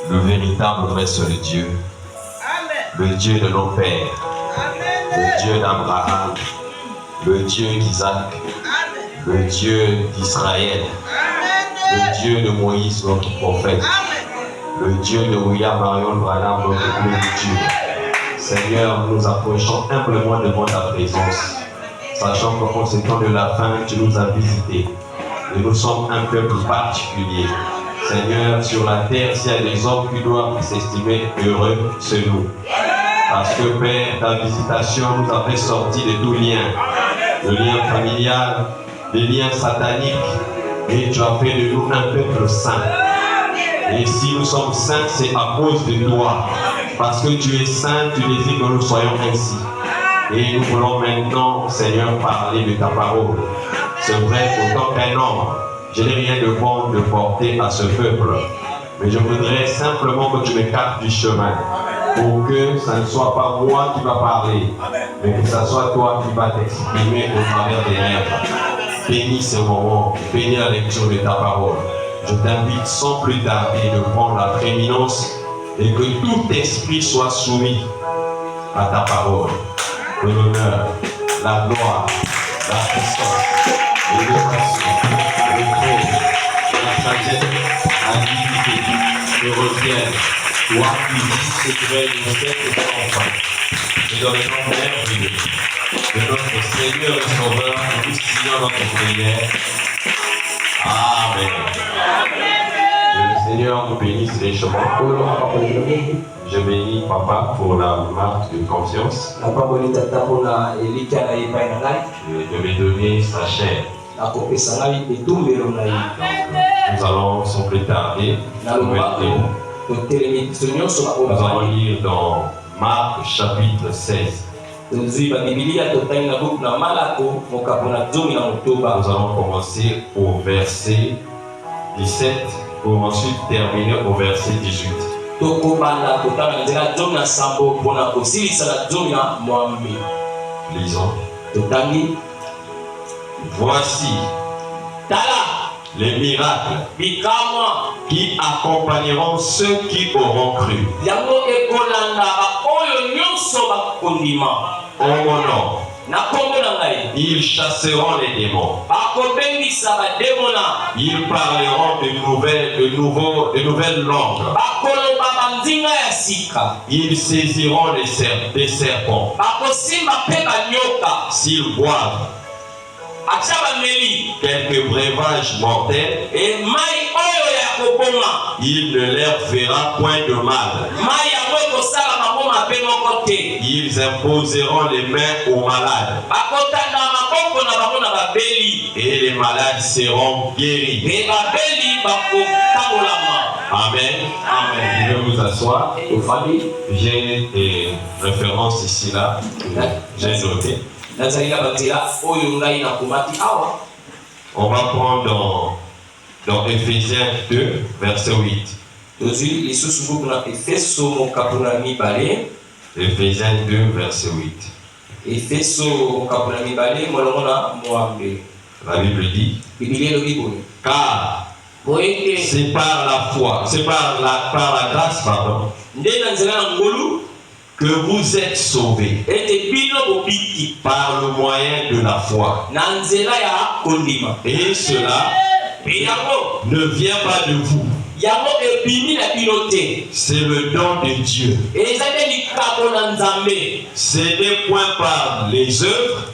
le véritable vrai seul Dieu, le Dieu de nos pères, le Dieu d'Abraham, le Dieu d'Isaac, le Dieu d'Israël, le Dieu de Moïse, notre prophète, le Dieu de William Marion Branham, notre Dieu. Seigneur, nous approchons humblement devant ta présence, sachant qu'en conséquence de la fin, tu nous as visités. Et nous sommes un peuple particulier. Seigneur, sur la terre, s'il y a des hommes qui doivent s'estimer heureux, c'est nous. Parce que, Père, ta visitation nous a fait sortir de tout lien. Le lien familial, des liens sataniques. Et tu as fait de nous un peuple saint. Et si nous sommes saints, c'est à cause de toi. Parce que tu es saint, tu désires que nous soyons ainsi. Et nous voulons maintenant, Seigneur, parler de ta parole. C'est vrai, autant qu'un homme, je n'ai rien de bon de porter à ce peuple. Mais je voudrais simplement que tu m'écartes du chemin. Pour que ce ne soit pas moi qui va parler, mais que ce soit toi qui vas t'exprimer au travers des rêves. Bénis ce moment, bénis la lecture de ta parole. Je t'invite sans plus tarder de prendre la prééminence et que tout esprit soit soumis à ta parole. L'honneur, la gloire, la puissance, l'éducation, le trône, la sagesse, la dignité, le reviennent. Toi qui vis secret de cette enfant, et dans le nom merveilleux de notre Seigneur et Sauveur, nous signons notre prière. Amen. Que le Seigneur nous bénisse les chemins. Je bénis Papa pour la marque de confiance. De me donner sa chair. Nous allons sans plus tarder. Nous allons lire dans Marc chapitre 16. Nous allons commencer au verset 17 pour ensuite terminer au verset 18. Lisons. Voici les miracles qui accompagneront ceux qui auront cru. En mon nom, ils chasseront les démons. Ils parleront de nouvelles langues. Ils saisiront des serpents. S'ils boivent quelques breuvages mortels, il ne leur fera point de mal. Ils imposeront les mains aux malades et les malades seront guéris. Amen. Amen. Je vais vous asseoir. J'ai des références ici là. J'ai noté. On va prendre dans Éphésiens 2, verset 8. Éphésiens 2, verset 8. La Bible dit, car c'est par la foi, c'est par la grâce, pardon, que vous êtes sauvés par le moyen de la foi. Et cela ne vient pas de vous. C'est le don de Dieu. Ce n'est point par les œuvres,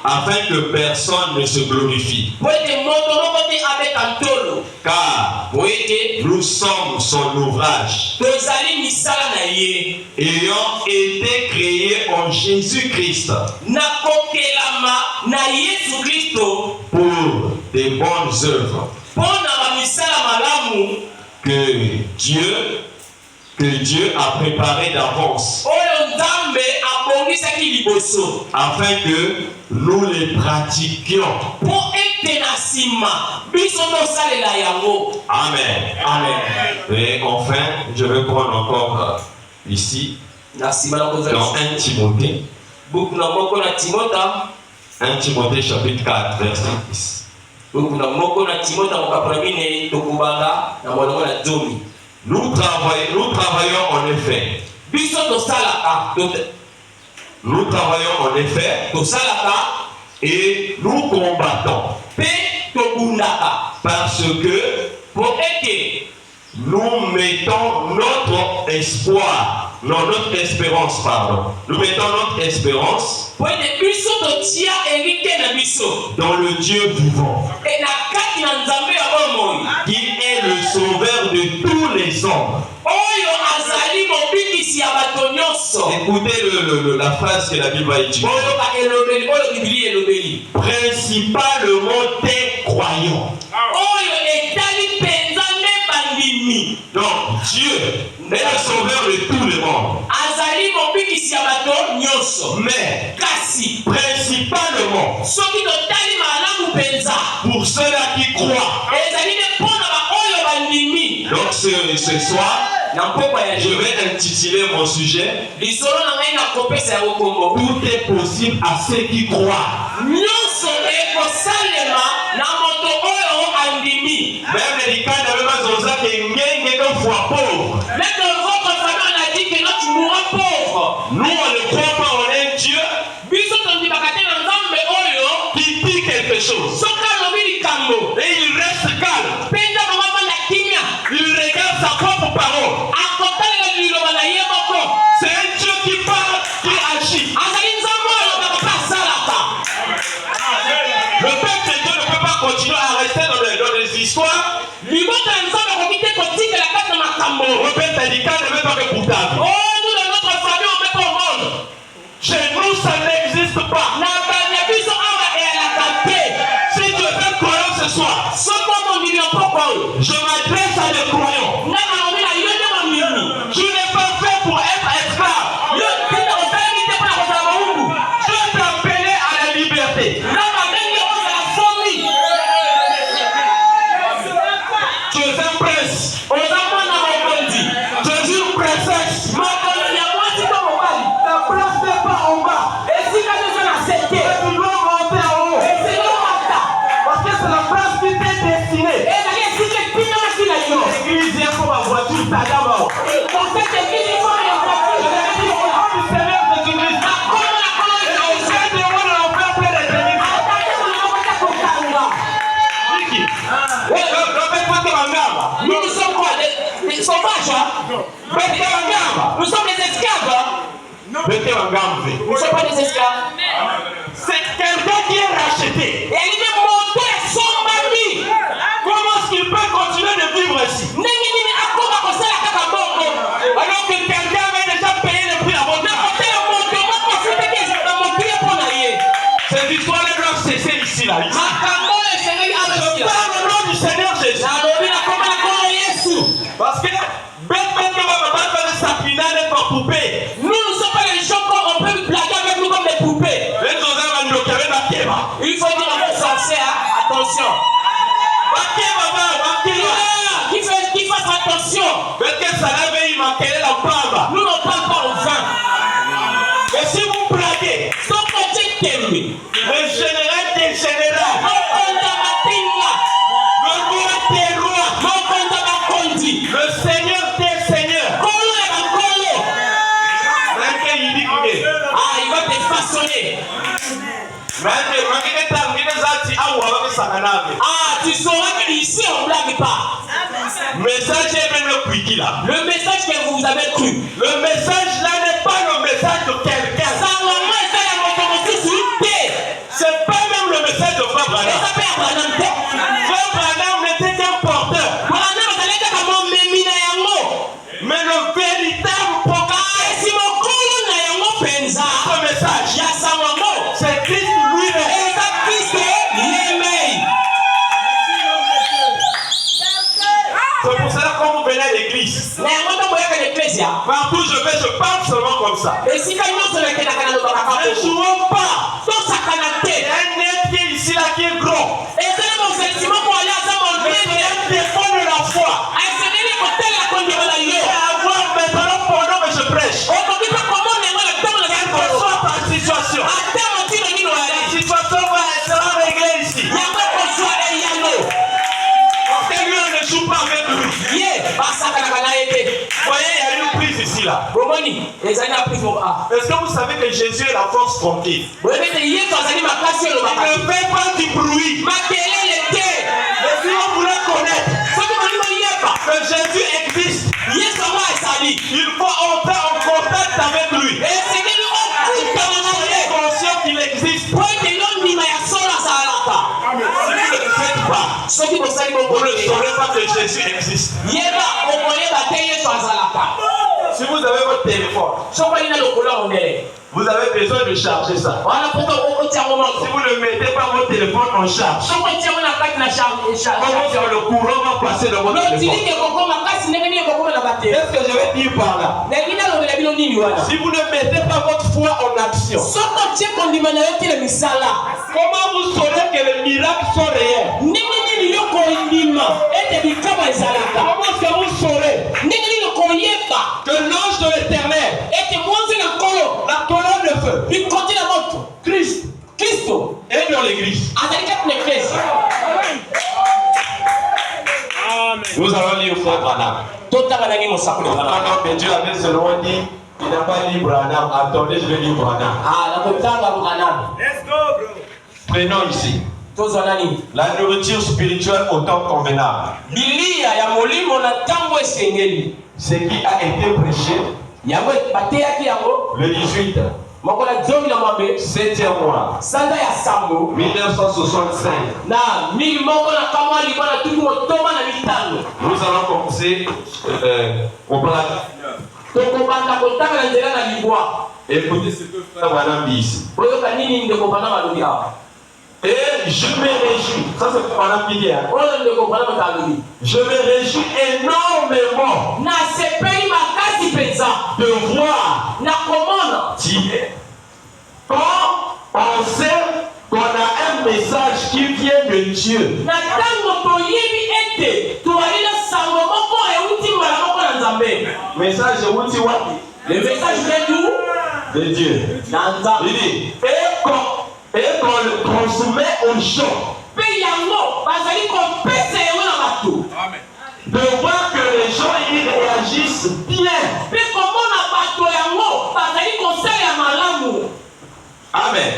afin que personne ne se glorifie. Car nous sommes son ouvrage, ayant été créés en Jésus-Christ pour des bonnes œuvres que Dieu a préparé d'avance, afin que nous les pratiquions. Amen. Amen. Et enfin, je vais prendre encore ici dans 1 Timothée. 1 Timothée chapitre 4, verset 10. Nous travaillons en effet. Nous travaillons en effet et nous combattons parce que nous mettons notre espoir, non, notre espérance, pardon. Nous mettons notre espérance dans le Dieu vivant, qui est le sauveur de tous les hommes. Écoutez la phrase que la Bible va utiliser. Principalement des croyants. Donc Dieu est le sauveur de tout le monde. Mais principalement pour ceux-là qui croient. Donc ce soir, je vais intituler mon sujet Tout est possible à ceux qui croient. Même les cas de pauvre. Nous on ne croit pas en un Dieu qui dit quelque chose. Et il reste calme. Il regarde sa propre parole. C'est un Dieu qui parle, qui agit. Le peuple de Dieu ne peut pas continuer à rester dans les histoires. Le peuple syndical ne veut pas que pour ta vie. Chez nous, ça n'existe pas. Si tu es un croyant ce soir, je m'adresse à des croyants. Tu n'es pas fait pour être esclave. Tu es appelé à la liberté. Tu es un prince. Tu es une princesse. Ta place n'est pas en bas. Tu dois monter en haut. Parce que c'est la place qui t'est destinée. L'église vient pour ma voiture, ta dame. Nous sommes des esclaves. Nous ne sommes pas des esclaves. C'est quelqu'un qui est racheté. Comment est-ce qu'il peut continuer de vivre ici? Alors que quelqu'un avait déjà payé le prix à votre âge. Ces histoires doivent cesser ici là. Je parle au nom du Seigneur Jésus. Parce que nous ne sommes pas les gens qu'on peut blaguer avec nous comme des poupées. Il faut dire aux sorciers, attention. Qui fasse attention. Nous ne parlons pas au vin. Mais si vous blaguez, le général des généraux, le roi des rois, le seigneur des seigneurs, il va te façonner. Tu sauras que ici on ne blague pas. Le message que vous avez cru. Le message là n'est pas le message de quelqu'un. C'est pas même le message de Frère Branham. Frère Branham n'était qu'un porteur. Mais le véritable programme, ce message, c'est Christ lui-même. C'est pour cela quand vous venez à l'église, partout je vais, je parle seulement comme ça. Ne jouons pas. Il y a un être qui est ici là qui est gros. C'est un défaut de la foi. Avoir maintenant pendant que je prêche. Quelle que soit ta situation, la situation sera réglée ici. là. Bomoni, ezali na prison A. Est-ce que vous savez que Jésus est la force sportive? Boyebete yesu azali makasi oyo Il makasi. ne fait pas du bruit. Makelele te. Mais si on voulait connaître Soki bolingo yeba. que Jésus existe, Yesu yango ezali. il faut entrer en contact avec lui. Esengeli okutana na Soyez ye. conscient qu'il existe. Po ete yo ndima ya solo azalaka. Si vous ne le faites pas, Soki bosali vous ne bokolela. saurez pas que Jésus existe. Yeba okoyeba te yesu azalaka. Si vous avez votre téléphone, Soki olina lokolo ya mondele. vous avez besoin de charger ça. Wana poto okotia ngo Si moko. vous ne mettez pas votre téléphone en charge, Soki otia ngo na kati na comment est-ce que le courant va passer dans votre téléphone? lotilike kokoma kasi ndenge nini ekokoma na bateli. Qu'est-ce que je vais dire par là? ndenge nini alobela bino nini wana. Si vous ne mettez pas votre foi en action, Soki otie kondima na yo ti na misala. comment vous saurez que les miracles sont réels? ndenge nini yo kondima ete bikama ezalaka. Comment est-ce que vous saurez ndenge nini koyeba que l'ange de l'éternel, ete mwanzi na nkolo la colonne de feu, bikoti na moto Christ, kristo est dans l'église? azali kati na eklesi. Nous allons lire Frère Branham. totanga nangi mosakoli wana. Maintenant que Dieu avait seulement dit, il n'a pas dit Branham. Attendez, je vais lire Branham. nakotanga Branham. Prenons ici tozwa nani la nourriture spirituelle au temps convenable. bilia ya molimo na ntango esengeli. Ce qui a été prêché yango bateyaki yango le 18 moko na 2000 7e mois sanza ya sambo 1965. na 1000 moko na kamwa libwa na tuku motoba na mitano. Nous allons commencer au plan. tokobanda kotanga na nzela na libwa. Écoutez ce que Frère Branham dit ici. oyoka nini ndeko Branham alobi awa. Et je me réjouis, ça c'est Branham qui dit, hein. oyo ndeko Branham alobi. Je me réjouis énormément nasepeli makasi mpenza de voir na komona quand on sait qu'on a un message qui vient de Dieu. na ntango toyebi ete tozali na sango moko euti mbala moko na nzambe. Message de Wouti Wapi le message vient d'où? de Dieu. na nzambe. Il dit, et qu'on le transmet aux gens, mpe yango bazali kopesa yango na bato. de voir que les gens ils réagissent bien. mpe komona bato yango bazali kosala ya malamu. Amen.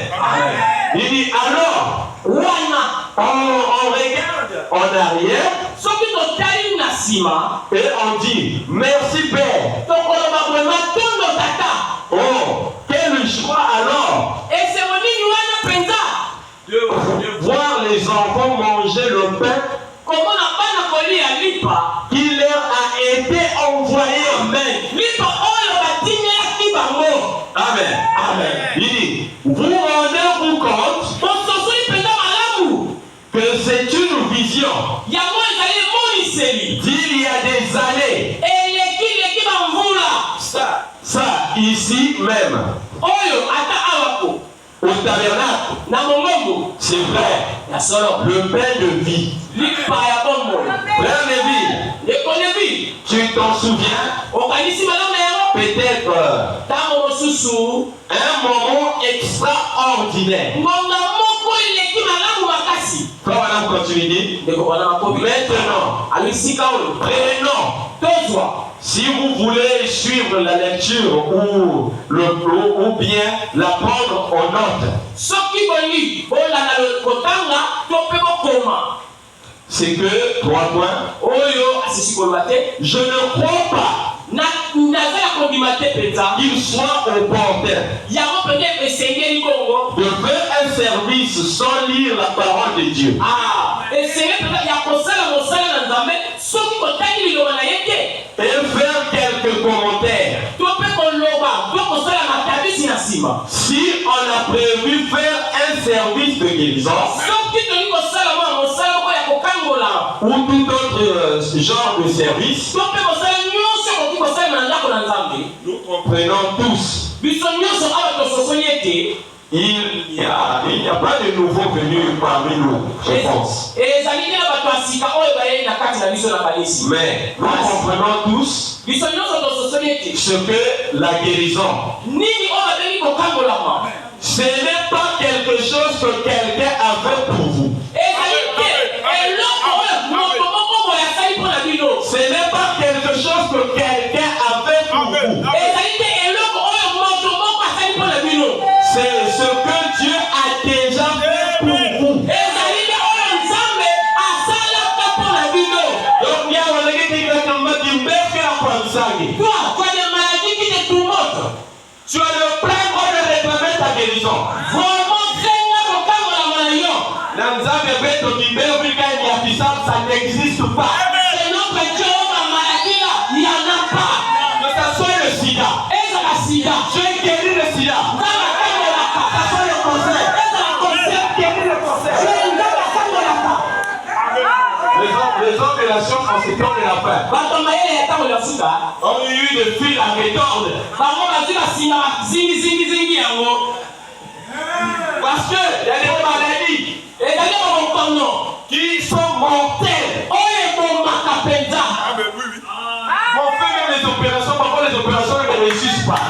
Il dit alors, wana on regarde en arrière soki totali na nsima et on dit merci Père. tokoloba boye matondo tata. Oh, quel choix alors esengo nini wana mpenza de voir les enfants manger le pain komona bana kolia lipa qui leur a été envoyé. amen lipa oyo batingelaki bango. Amen. amen. Il dit, vous rendez-vous compte bososoli mpenza malamu que c'est une vision yango ezali emoniseli d'il y a des années. eleki bamvula Ça, ici même, oyo ata awako au tabernacle, na mongombo c'est vrai, ya solo le pain de vie. lipa ya bomoi. Frère Lévi, ekolebi tu t'en souviens okanisi malamu na yango peut-être ntango mosusu un moment extraordinaire. ngonga moko eleki malamu makasi. Frère Madame continue. ndeko bana makobi Maintenant, alisika oyo prenons. tozwa Si vous voulez suivre la lecture ou bien la prendre en note, soki bolingi bolanda kotanga to mpe bokoma. c'est que, 3 points, oyo asisi koloba te je ne crois pas naza ya kondima te mpenza qu'il soit opportun yango peut-être esengeli bongo de faire un service sans lire la parole de Dieu. esenge mpenza ya kosala mosala na nzambe soki kotangi liloba na ye te Et faire quelques commentaires. to mpe koloba to kosala matabisi na nsima. Si on a prévu faire un service de guérison soki tolingi kosala mwa mosala moko ya kokangola ou tout autre genre de service, to mpe mosala nyonso ekoki kosala na ndako na nzambe, nous comprenons tous. biso nyonso awa tososoli ete Il n'y a pas de nouveaux venus parmi nous, je pense. ezali te na bato ya sika oyo bayei na kati na biso na kanisi. Mais nous comprenons tous biso nyonso tososoli ete ce que la guérison, nini oyo babengi kokangolama ce n'est pas quelque chose que quelqu'un a fait pour vous. ezali te eloko oyo moto moko boye asali mpo na bino. Ce n'est pas quelque chose que quelqu'un a fait pour vous. Sangi. Toi, tu as des maladies qui te tourmentent. Tu as le plein droit de réclamer ta guérison. Vraiment, Seigneur, mon cœur, mon amour. Ça n'existe pas. C'est notre Dieu, ma maladie là, il n'y en a pas. Que ça soit le sida. Et c'est la sida. Tu es guéri le sida. Dans la carte de la carte. Ça soit le cancer. Et c'est la cancer. Guéri le cancer. Tu es dans la carte de la carte. Les hommes de la science en ce temps de la paix ont eu de fil à retordre. Parce qu'il y a des maladies qui sont mortelles. On fait même les opérations, parfois les opérations ne réussissent pas.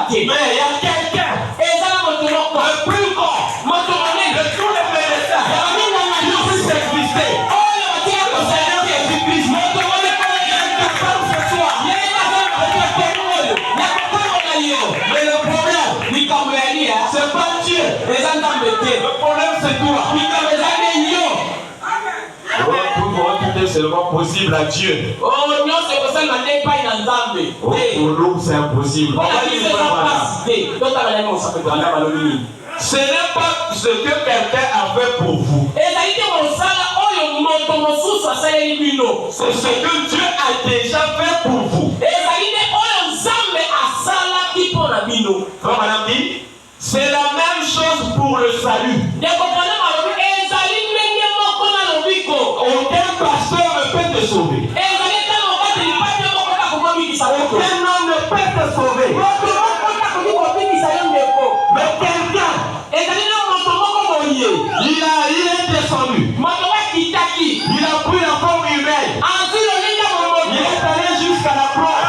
Mais il y a quelqu'un, le plus grand, de tous les médecins, qui puisse exister. Le Seigneur Jésus-Christ, capable ce soir. Mais le problème, c'est pas Dieu. Le problème, c'est toi. Tout est seulement possible à Dieu. Pour nous, c'est impossible. Ce n'est pas ce que quelqu'un a fait pour vous. C'est ce que Dieu a déjà fait pour vous. Comme madame dit, c'est la même chose pour le salut. Aucun pasteur ne peut te sauver. Aucun homme ne peut te sauver. Mais quelqu'un, il est descendu. Il a pris la forme humaine. Il est allé jusqu'à la croix.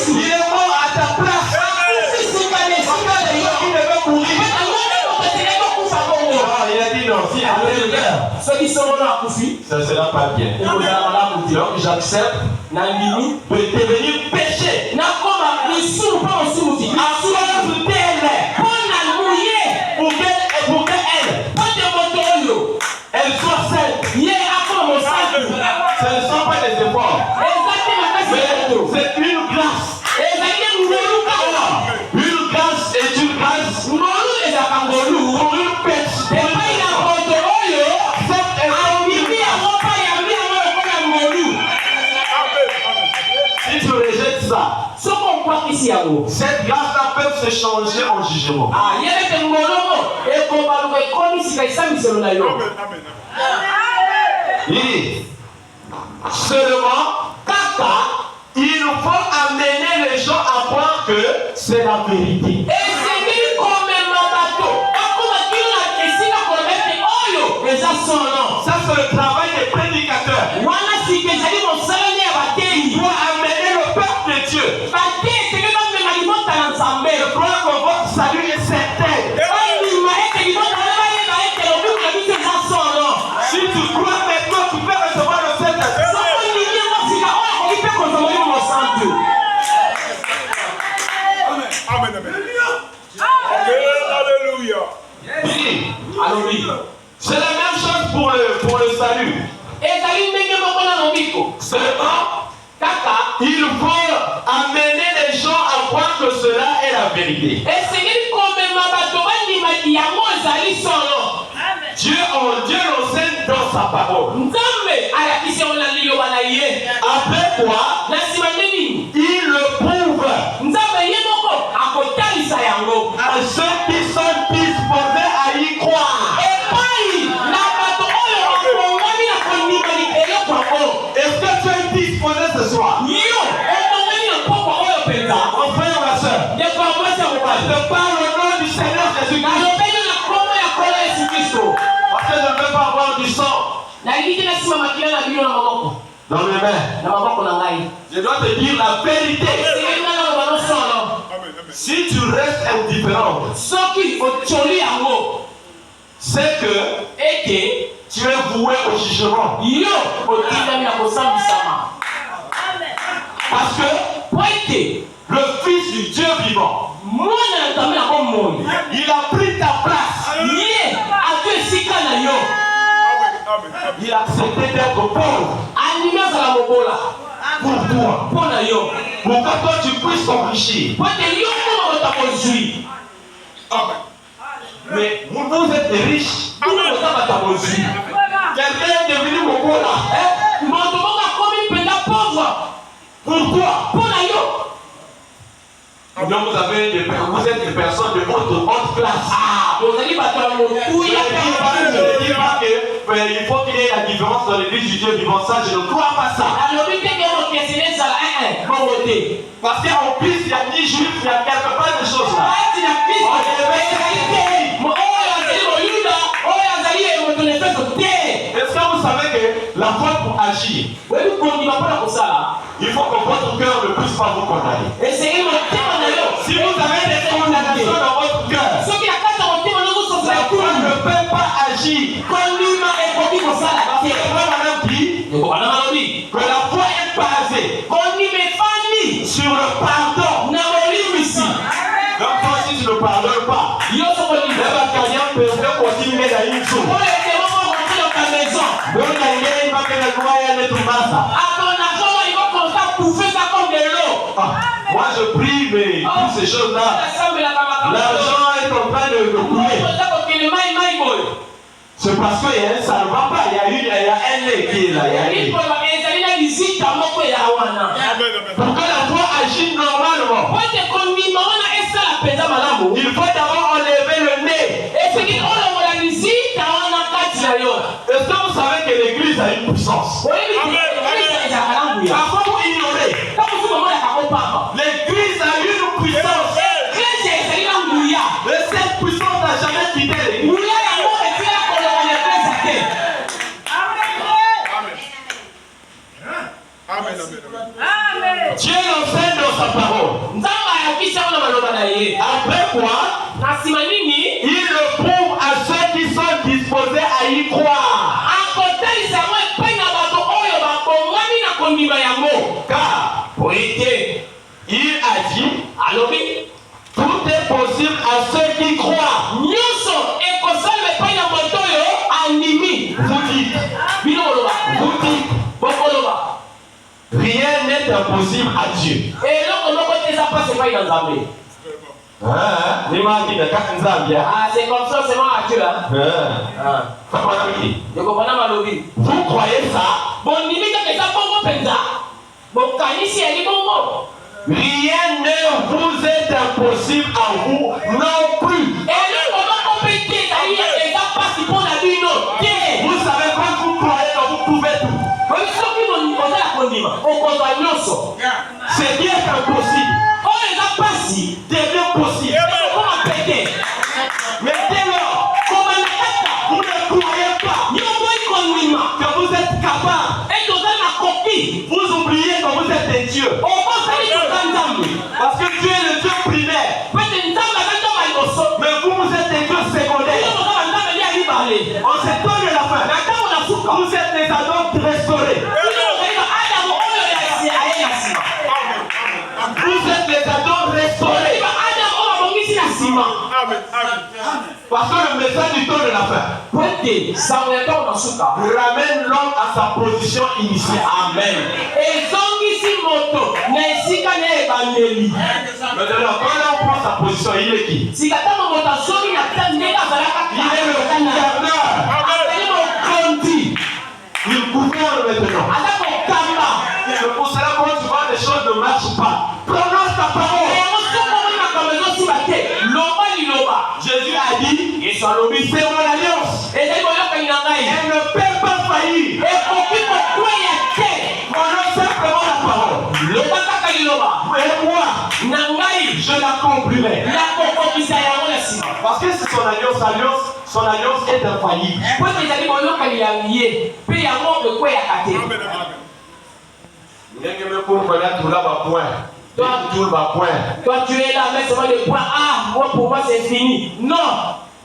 Il est mort à ta place. Il devait mourir. Il a dit non, si après le cœur, ça ne sera pas bien. Donc j'accepte de devenir péché. À cause d'elle. Pour qu'elle soit saine. Ce ne sont pas des efforts. Mais c'est une grâce. Une grâce est une grâce. Pour une personne. Si tu rejettes ça, cette grâce-là peut se changer en jugement. Il dit, seulement, il faut amener les gens à croire que c'est la vérité. Ça, c'est le travail des prédicateurs. Pour amener le peuple de Dieu. Je crois que votre salut est certain. Si tu crois maintenant, tu peux recevoir le Saint-Esprit. Amen. Alléluia. C'est la même chose pour le salut. Seulement, il faut amener les gens à croire que cela est la vérité. Dieu l'enseigne dans sa parole. Après quoi, il le prouve à ceux qui sont disposés à y croire. Est-ce que tu es disposé ce soir? Mon frère, ma soeur, je te parle au nom du Seigneur Jésus-Christ. Parce que je ne veux pas avoir du sang dans mes mains. Je dois te dire la vérité. Si tu restes indifférent, c'est que tu es voué au jugement. Parce que le Fils du Dieu vivant, il a pris ta place. Il a accepté d'être pauvre. andimi azala mobola pour toi. mpo na yo Pour que toi tu puisses t'enrichir. po ete yo moko bota kozwi Mais vous êtes riche. kuna boza bata kozwi Quelqu'un est devenu mokola. moto moko akomi mpenza pauvre Pour toi. mpo na yo Donc vous êtes des personnes de haute classe. bozali bato ya motuya Je ne dis pas qu'il faut qu'il y ait la différence dans l'église du Dieu vivant. Ça, je ne crois pas ça. alobi teke mokeseni ezala bongo te Parce qu'en plus, il n'y a ni juif, il y a quelque part de choses là. kati na kristo ezali te oyo azali moyuda oyo azali moto na efeso te Est-ce que vous savez que la foi pour agir, oyebi kondima mpona kosala il faut que votre cœur ne puisse pas vous condamner. esengeli motema na yo Si vous avez des condamnations dans votre cœur, soki na kati ya motema nozososela la foi ekulu ne peut pas agir. kondima ekoki kosala te Madame dit wana malobi que la foi est basée kondima efandi sur le pardon. na molimisi Donc toi, si tu ne pardonnes pas, yo sokolima là-bas, quelqu'un peut continuer à une chose. oyo ete moko kokoyoka maison Donc, il y a une marque de gloire et de massa. atonako oyo kokoka kufesa comme de l'eau Moi, je prie, mais toutes ces choses-là, asambelaka makambo l'argent est en train de couler. oza kokende mai mai boye C'est parce que ça ne va pas. Il y a un lait qui est là. Il y a un lait. ezali na lizita moko ya wana Pour que la foi agisse normalement, po ete kondima wana esala mpenza malamu il faut d'abord enlever le nez. esengeli olongola lizita wana kati na yo Est-ce que vous savez que l'église a une puissance? oyebi ezalaka na nguya Parfois, vous ignorez. ka mosusu bamonaka kopamba L'église a une puissance. eklese ezali na nguya Et cette puissance n'a jamais quitté l'église. nguya yango etila kolonga na eklese te Dieu l'enseigne dans sa parole. nzambe ayakisa wana maloba na ye Après quoi, na nsima nini il le prouve à ceux qui sont disposés à y croire. akotalisa yango epai na bato oyo babongami na kondima yango Car po ete il a dit, alobi tout est possible à ceux qui croient. nyonso ekosalema epai na moto oyo andimi Vous dites, bino koloba vous dites, bokoloba rien n'est impossible à Dieu. eloko moko te eza mpasi epai na nzambe Hein? Les mains qui ne captent pas bien. c'est comme ça seulement à Dieu Ça va dire. ekopana malobi Vous croyez ça? bondimi kaka eza bongo mpenza bokanisi yali bongo Rien ne vous est impossible à vous non plus. eloko moko mpe te ezali eza mpasi mpo na bino te Vous savez quand vous croyez que vous pouvez tout. oyi soki ozala kondima okozwa nyonso Ce qui est impossible oyo eza mpasi devient possible. ekokoma pete Mais dès lors, koma na kaka vous ne croyez pas yoboyi kondima que vous êtes capable. ete ozali na koki Vous oubliez que vous êtes des dieux. okosali koza nzambe Parce que Dieu est le Dieu primaire. pete nzambe aza nzambe ya liboso Mais vous êtes des dieux secondaires. oza banzambe nde ya mibale En ce temps de la fin, na ntango na suka vous êtes des adultes restaurés. bino ozali na adamu oyo aye na nsima Vous êtes des adultes restaurés. oyebi adamu oyo abongisi na nsima Parce que le message du temps de la fin po ete sango ya ntango na suka ramène l'homme à sa position initiale. Amen. ezongisi moto na esika na ebandeli Maintenant, quand l'homme prend sa position, il est qui? sika ntango moto azongi na ta ndenge azalaka Il est le gouverneur. azali mokonzi Il gouverne maintenant. aza kokamba C'est pour cela que quand tu vois des choses ne marchent pas, prononce ta parole. yango sokomoni makambo ezosiba te loba liloba Jésus a dit, yesu alobi c'est mon alliance. ezali boyokani na ngai Elle ne peut pas faillir. ekoki kokweya te Prononce simplement la parole. loba kaka liloba Et moi, na ngai je l'accomplirai. nakokokisa yango na nsima Parce que c'est son alliance est infaillible. po ete ezali boyokani ya ye mpe yango ekweyaka te Ndenge mekuru kwa tout là va point. Tout va point. toi tu es là mais seulement le point A moi pour moi c'est fini non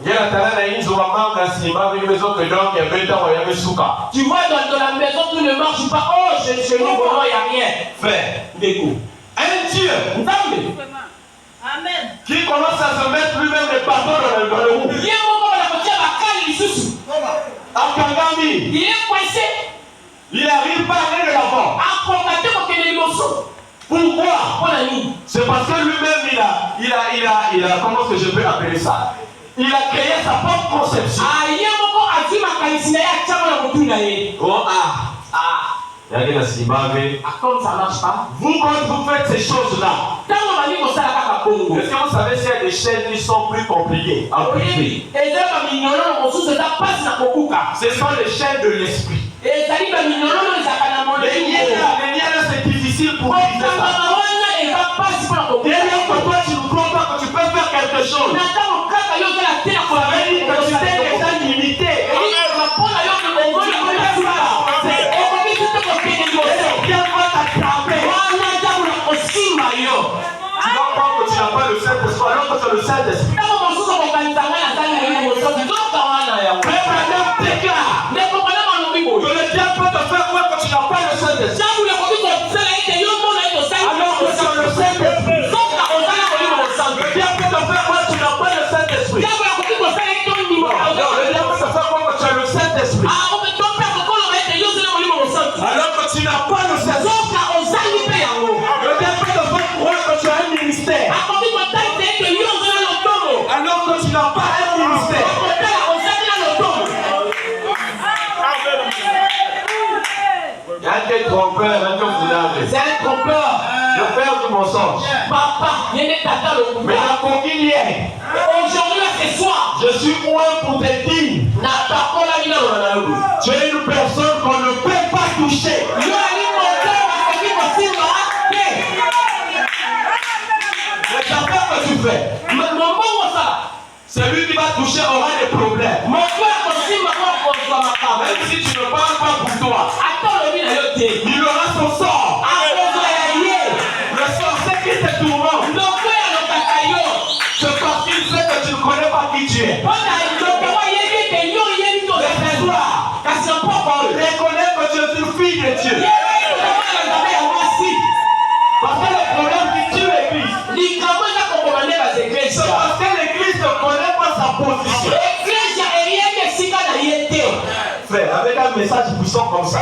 Ngela talana inzo wa manga simba vile mezo que donc ya beta wa ya mesuka. tu vois dans la maison tout ne marche pas oh chez nous vraiment il n'y a rien Frère, déco un Dieu nzambe Amen. qui commence à se mettre lui-même les pardons dans le roue. ye moko banakotia bakali lisusu Akangami, il est coincé il n'arrive pas à aller le C'est parce que lui-même, il a, comment est-ce que je peux appeler ça? Il a créé sa propre conception. Oh Comme ça marche pas. vous, quand vous faites ces choses-là, est-ce que vous savez s'il y a des chaînes qui sont plus compliquées à briser? Ce sont les chaînes de l'esprit. Les liens là, c'est difficile pour briser ça. Dès que toi, tu ne crois pas que tu peux faire quelque chose, ça veut dire que tu t'es déjà limité. Tu vas croire que tu n'as pas le Saint-Esprit alors que tu as le Saint-Esprit. Que le diable peut te faire croire que tu n'as pas le Saint-Esprit alors que tu as le Saint-Esprit. Le diable peut te faire croire que tu n'as pas le Saint-Esprit. Non, le diable peut te faire croire que tu as le Saint-Esprit alors que tu n'as pas le Saint-Esprit. Le diable peut te faire croire que tu as un ministère alors que tu n'as pas un ministère. Il y a un trompeur, un vous c'est un trompeur, le père du mensonge. Papa, Mais la conquille hier, aujourd'hui, ce soir, je suis loin pour te dire, tu es une personne qu'on ne peut pas toucher. Les affaires que tu fais, celui qui va toucher aura des problèmes. Même si tu ne parles pas pour toi, il aura son sort. Le sorcier qui te tourmente, c'est parce qu'il sait que tu ne connais pas qui tu es. Reconnais que tu es une fille de Dieu. Parce que le problème qui tue l'église, c'est parce que l'église ne connaît pas sa position. Frère, avec un message puissant comme ça,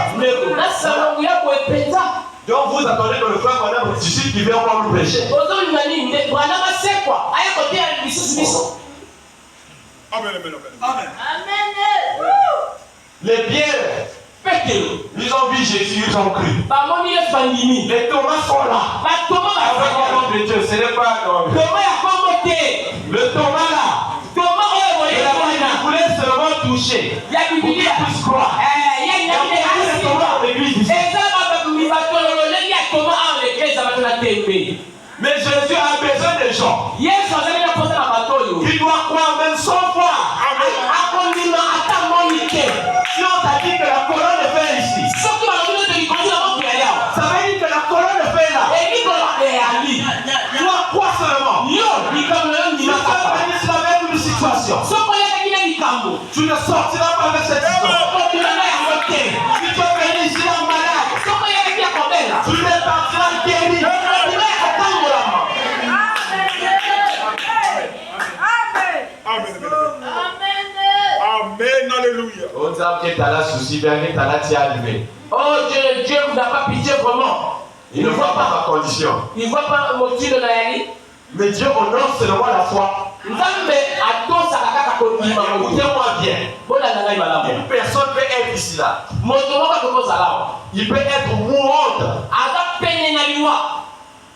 donc vous attendez que le frère madame ici qui vient voir nous prêcher. Amen. Les pierres, ils ont vu Jésus, ils ont cru. Les Thomas sont là. Avec le nom de Dieu, ce n'est pas le Thomas là. Il voulait seulement toucher. Pour qu'il puisse croire. Mais Jésus a besoin des gens qui doivent croire même 100 fois. Si on t'a dit que la colonne est faite ici, ça veut dire que la colonne est faite là. Tu dois croire seulement. Tu peux venir sur la même situation. Tu ne sortiras pas avec cette histoire. Si tu peux venir ici là malade, tu ne partiras guéri. Amen, alléluia. Oh Dieu vous n'a pas pitié vraiment. Il ne voit pas ma condition. Il ne voit pas mon Dieu dans la vie. Mais Dieu honore seulement la foi. Écoutez-moi bien. Une personne peut être ici là. Il peut être mourante.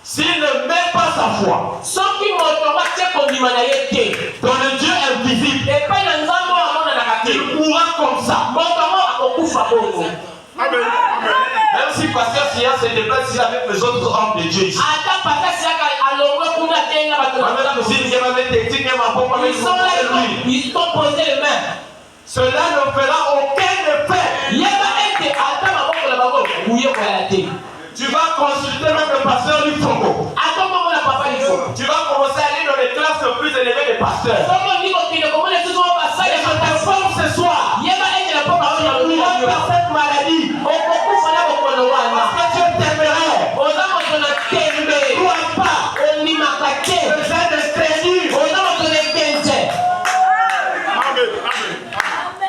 S'il ne met pas sa foi dans le Dieu invisible, il mourra comme ça. Amen. Même si Pasteur Sia se déplace ici avec les autres hommes de Dieu ici. Ils t'ont posé les mains. Cela ne fera aucun effet. Tu vas consulter même le pasteur du Congo. Tu vas commencer à aller dans les classes les plus élevées des pasteurs. Et je t'informe ce soir. Tu mourras par cette maladie. Parce que tu es téméraire. Crois pas. Le fait de crédit.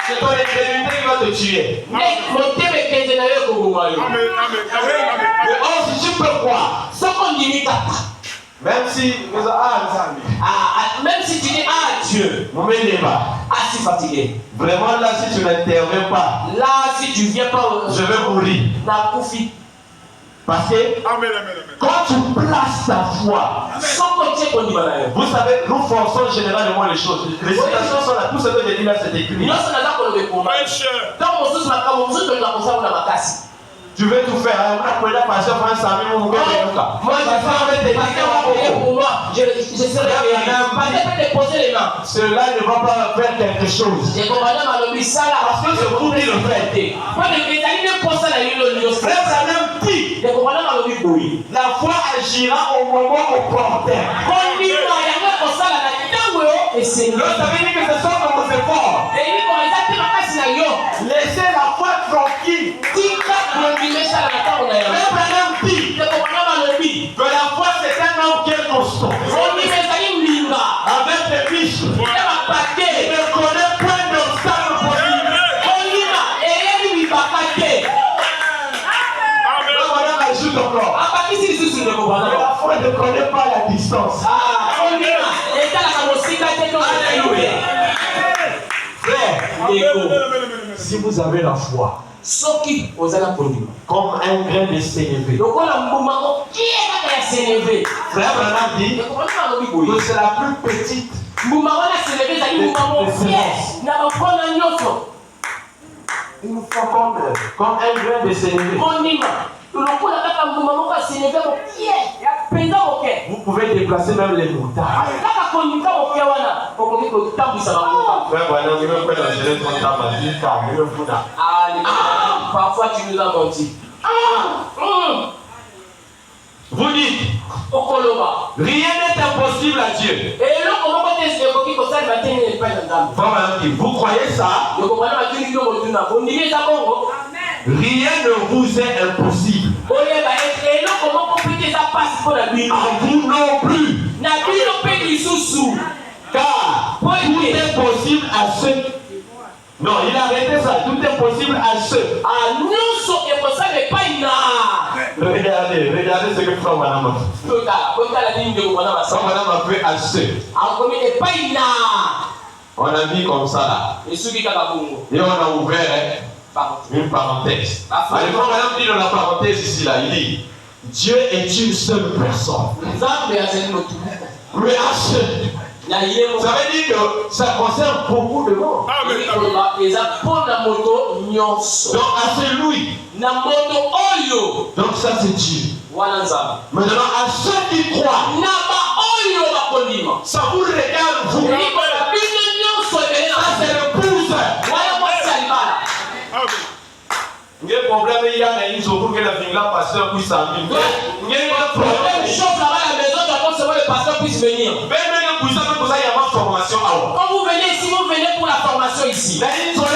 C'est ton incrédulité qui va te tuer. si tu peux croire, même si même si tu dis Dieu, assez fatigué. Vraiment là, si tu n'interviens pas, là si tu viens pas, je vais mourir. Parce que quand tu places ta foi, vous savez, nous forçons généralement les choses. Les citations sont là, tout ce que j'ai dit là, c'est écrit. Tu veux tout faire, on a pris la passion pour un sami, moi je serai te poser les mains. Cela ne va pas faire quelque chose. Parce que c'est vous qui le faites. La foi agira au moment opportun. Vous savez que ce sont nos efforts. Laissez la foi tranquille. Abraham dit que la foi c'est un homme qui est constant. Avec des biches. Il ne connaît point d'obstacle possible. Madame ajoute encore. La foi ne connaît pas la distance. Alléluia. Frère, si vous avez la foi, comme un grain de sénévé. Frère Branham dit que c'est la plus petite. Une fois comme un grain de sénévé. Vous pouvez déplacer même les montagnes. Parfois tu nous as menti. Vous dites, rien n'est impossible à Dieu. Vous croyez ça? Rien ne vous est impossible. À vous non plus. Car tout est possible à ceux. Non, il a arrêté ça. Tout est possible à ceux. Regardez ce que Frère Madame a fait. Frère Madame a fait à ceux. On a mis comme ça là. Et on a ouvert une parenthèse. Allez, Frère Madame dit dans la parenthèse ici là, il dit Dieu est une seule personne. Mais à ceux. Ça veut dire que ça concerne beaucoup de monde. Donc à celui. Donc ça c'est Dieu. Maintenant à ceux qui croient. Ça vous regarde vous. Ça c'est le pouce. Il y a un problème, il y a une chose pour que la fille là passe puis ça il y a un problème. Le pasteur puisse venir. Quand vous venez ici, vous venez pour la formation ici. Quand la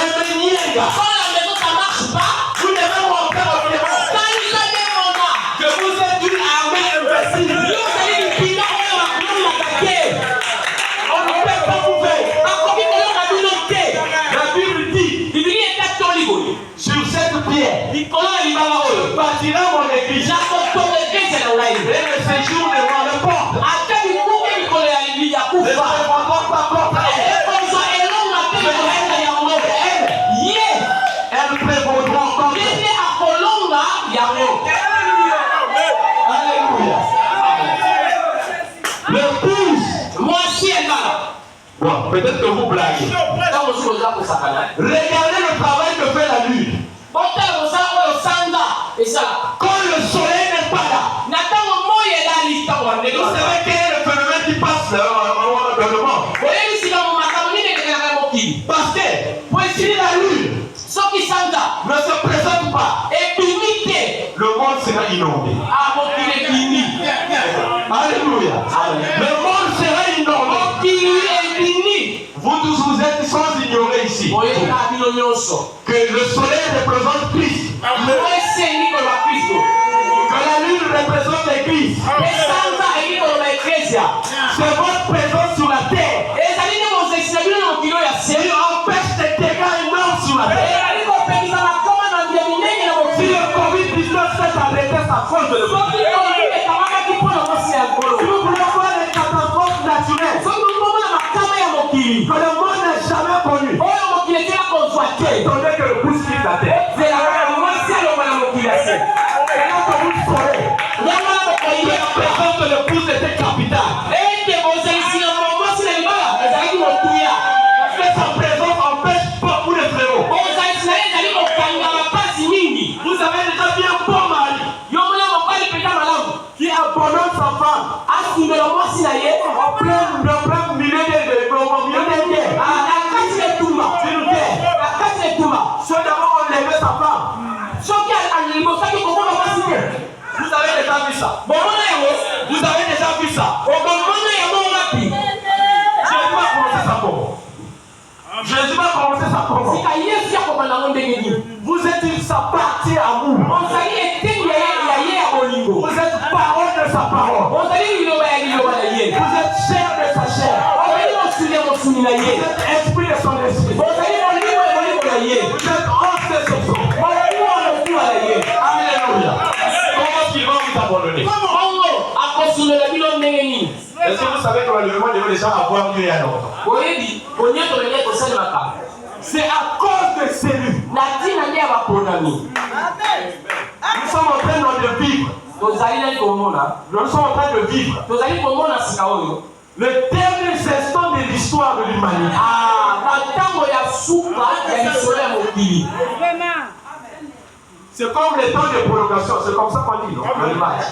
maison ça marche pas, vous devez rentrer au bureau. Quand il a des mandats, que vous êtes une armée invincible. Vous allez du pilote, on va l'attaquer. On ne peut pas vous faire. La Bible dit, sur cette pierre, je bâtirai mon église. Et le séjour ne m'en porte. Alléluia. Le pouce. Bon, peut-être que vous blaguez. Regardez le travail que fait la lune. Quand le soleil n'est pas là, vous savez quel est le phénomène qui passe dans le monde? Parce que si la lune ne se présente pas, le monde sera inondé. Alléluia. Le monde sera inondé. Vous tous vous êtes sans ignorer ici que le soleil représente Christ. Que la lune représente l'Église. C'est votre présence sur la terre. Il empêche des dégâts énormes sur la terre. Si le filiation. Et là, quand vous saurez, la présence de l'épouse était capitale. Ete bozalisi na mama si na libala ezalaki motuya. Mais sa présence empêche beaucoup de frérots. Bozalisi na ye ezali kokanga mapasi mingi. Vous avez déjà vu un bon mari Yo mona mobali mpenza malamu qui abandonne sa femme asundela mwasi na ye en plein milieu de guerre. na kati na etumba. Na kati na etumba Soit d'abord enlever sa femme. soki alibosaki komona mwasi te Vous avez déjà vu ça. bomona yango Vous avez déjà vu ça. okomona yango wapi? Jésus va commencer sa pompe. Jésus va commencer sa pompe. sika yesu akobanda yango ndenge nini? Vous êtes sa partie amour. ozali eteni ya ye ya bolingo. Vous êtes parole de sa parole. ozali liloba ya liloba na ye. Vous êtes chair de sa chair. ozali mosuni ya mosuni na ye. Vous êtes esprit de son esprit. ozali molimo ya molimo na ye. Vous êtes os de son sang. molimo ya mokuwa na ye. Alléluia. Comment est-ce qu'il va vous abandonner? bongo akosundola bino ndenge nini? Est-ce que vous savez que l'enlèvement devait déjà avoir lieu il y a longtemps? oyebi onyatolo nde kosalemaka C'est à cause de celui. na ntina nde ya baponami. Nous sommes en train de vivre. tozali nani komona? Nous sommes en train de vivre tozali komona sika oyo le dernier instant de l'histoire de l'humanité. na ntango ya suka ya lisolo ya mokili. C'est comme les temps de prolongation, c'est comme ça qu'on dit, non? Le match.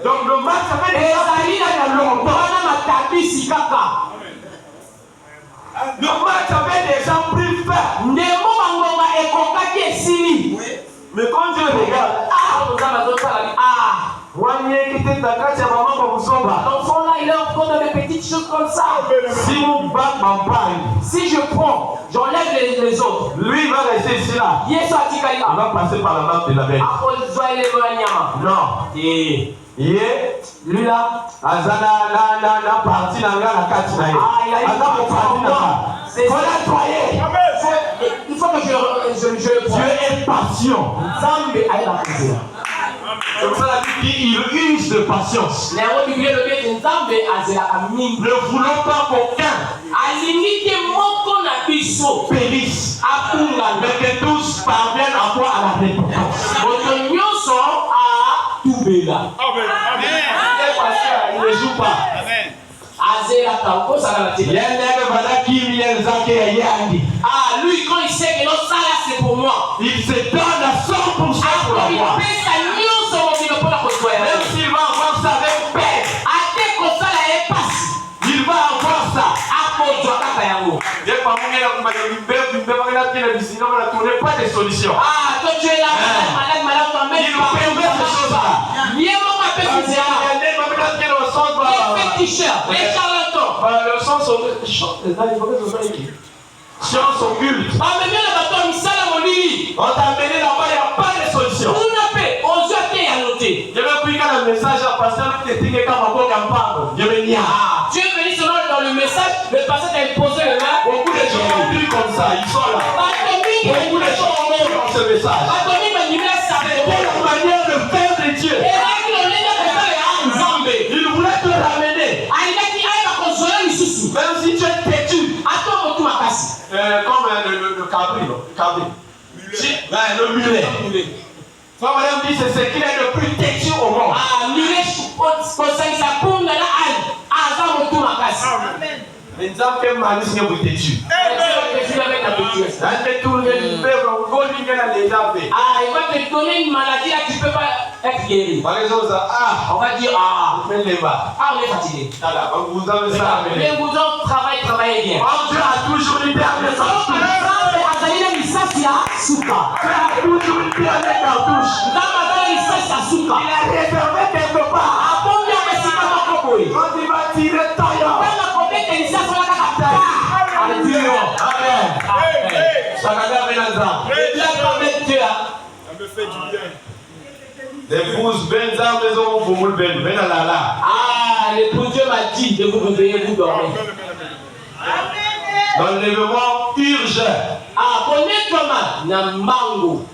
Donc le match, ça fait déjà ezali na longtemps wana matabisi kaka. le match avait déjà pris fin. ndemo bangonga ekokaki esili. Mais quand Dieu regarde, toza bazosala l'enfant là il est encore dans des petites choses comme ça. si vous battez ma paille, Si je prends, j'enlève les autres. lui il va rester ici là. Yesu Il atikali va passer par la marque de la bête. akozwa elelo ya nyama. Non. Et Lui là, na parti na nga na kati na ye. il a eu Aza ko parti na nga. C'est Faut nettoyer. il faut que je le prends. Dieu est patient. Nzambe ayeba kozela. Comme ça la Bible dit, il use de patience. Na yango Biblia elobi ete Nzambe azelaka mingi. Ne voulons pas qu'aucun Alingi te moko na biso périsse, akungana. mais que tous parviennent à quoi? À la repentance. Moto nyonso atubela. Il ne joue pas. Azelaka okosaka na te. Lui quand il sait que non ça là c'est pour moi. Il se donne à 100% pour la Il foi. fait sa nyonso mokilo mpona kosoya. Même s'il va avoir ça avec paix, Ate kosala ye pasi. il va avoir ça. Akozwa kaka yango. Il ne pas de solution. Toi tu es là, malade, toi même. Il permet ces choses-là. Viens mon appel Il fait t-shirt, les charlatans. le sens occulte. Mais bien le bateau, misala molili. On t'a amené là-bas, il n'y a pas de solution. On appelle, on se fait à noter. Je vais prier un message à pasteur qui était comme un bon campagne. Je vais dire. Tu es venu seulement dans le message, le pasteur t'a imposé le main. Beaucoup de gens ont cru comme ça, ils sont là. Beaucoup de gens ont cru dans ce message. C'est la manière de faire de Dieu. Il voulait te ramener. Même si tu es têtu. Comme le cabri, le cabri. Le mulet. Frère Madame dit c'est ce qu'il est le plus têtu au monde. Mais nous avons fait mal, nous sommes têtus. Il va te donner une maladie là, tu ne peux pas être guéri. Par exemple, On va dire, on est fatigué. vous avez ça. Mais vous travaillez bien. Dieu a toujours une dernière sortie. Dieu a toujours une dernière cartouche. Il a réservé quelque part. Quand il va tirer ton yon. Amen. L'épouse Benza maison pour vous ben Benalala. L'époux Dieu m'a dit de vous réveiller, vous dormez. L'enlèvement urgent. Connais-toi na mbango.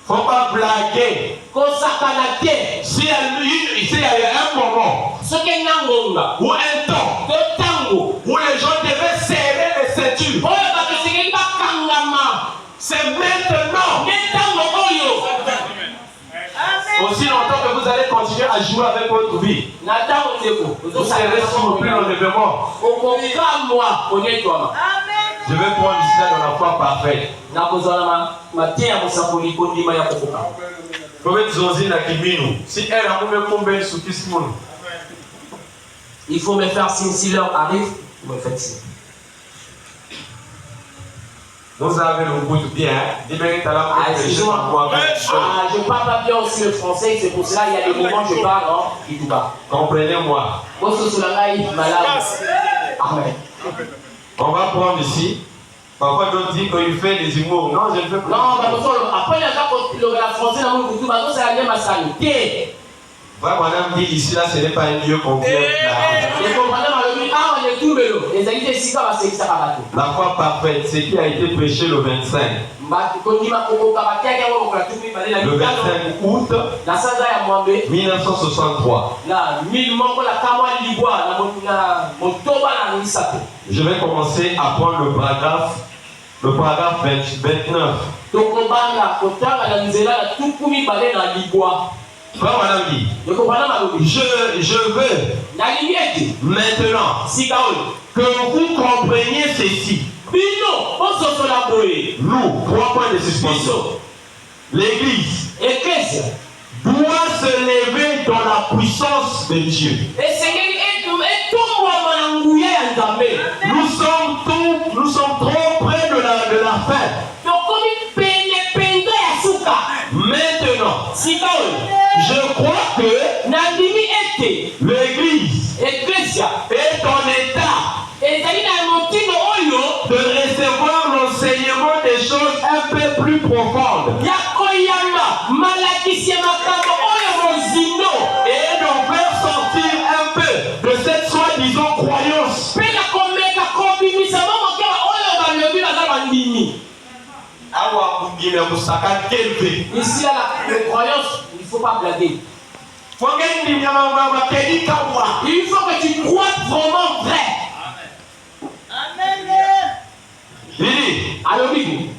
Faut pas blaguer. Kosakana te. Si il y a un moment Soki nangonga. ou un temps Tango. où les gens devaient serrer les ceintures, c'est maintenant. continuer à jouer avec votre vie. Vous serez sur le plus l'enlèvement. Je vais prendre ici dans la foi parfaite. Il faut me faire signe si l'heure arrive, vous me faites signe. Vous avez le goût bien. Excusez-moi. Je ne parle pas bien aussi le français, c'est pour cela qu'il y a des moments où je parle en Kitouba. Comprenez-moi. Amen. On va prendre ici. Parfois, d'autres disent qu'il fait des humours. Non, je ne fais pas. Non, après, il y a le français dans mon Kitouba, c'est la même assaille. Madame dit ici, là, ce n'est pas un lieu qu'on vient. La foi parfaite, ce qui a été prêché le 25. Le 25 août 1963. Je vais commencer à prendre le paragraphe 29. Frère Madame dit, je veux maintenant que vous compreniez ceci. Nous, 3 points de suspension. L'Église doit se lever dans la puissance de Dieu. Nous sommes trop près de la fin. Maintenant, je crois que l'Église est en état de recevoir l'enseignement des choses un peu plus profondes et d'en faire sortir un peu de cette soi-disant croyance. Ici, là, la croyance, il ne faut pas blaguer. Il faut que tu crois vraiment vrai.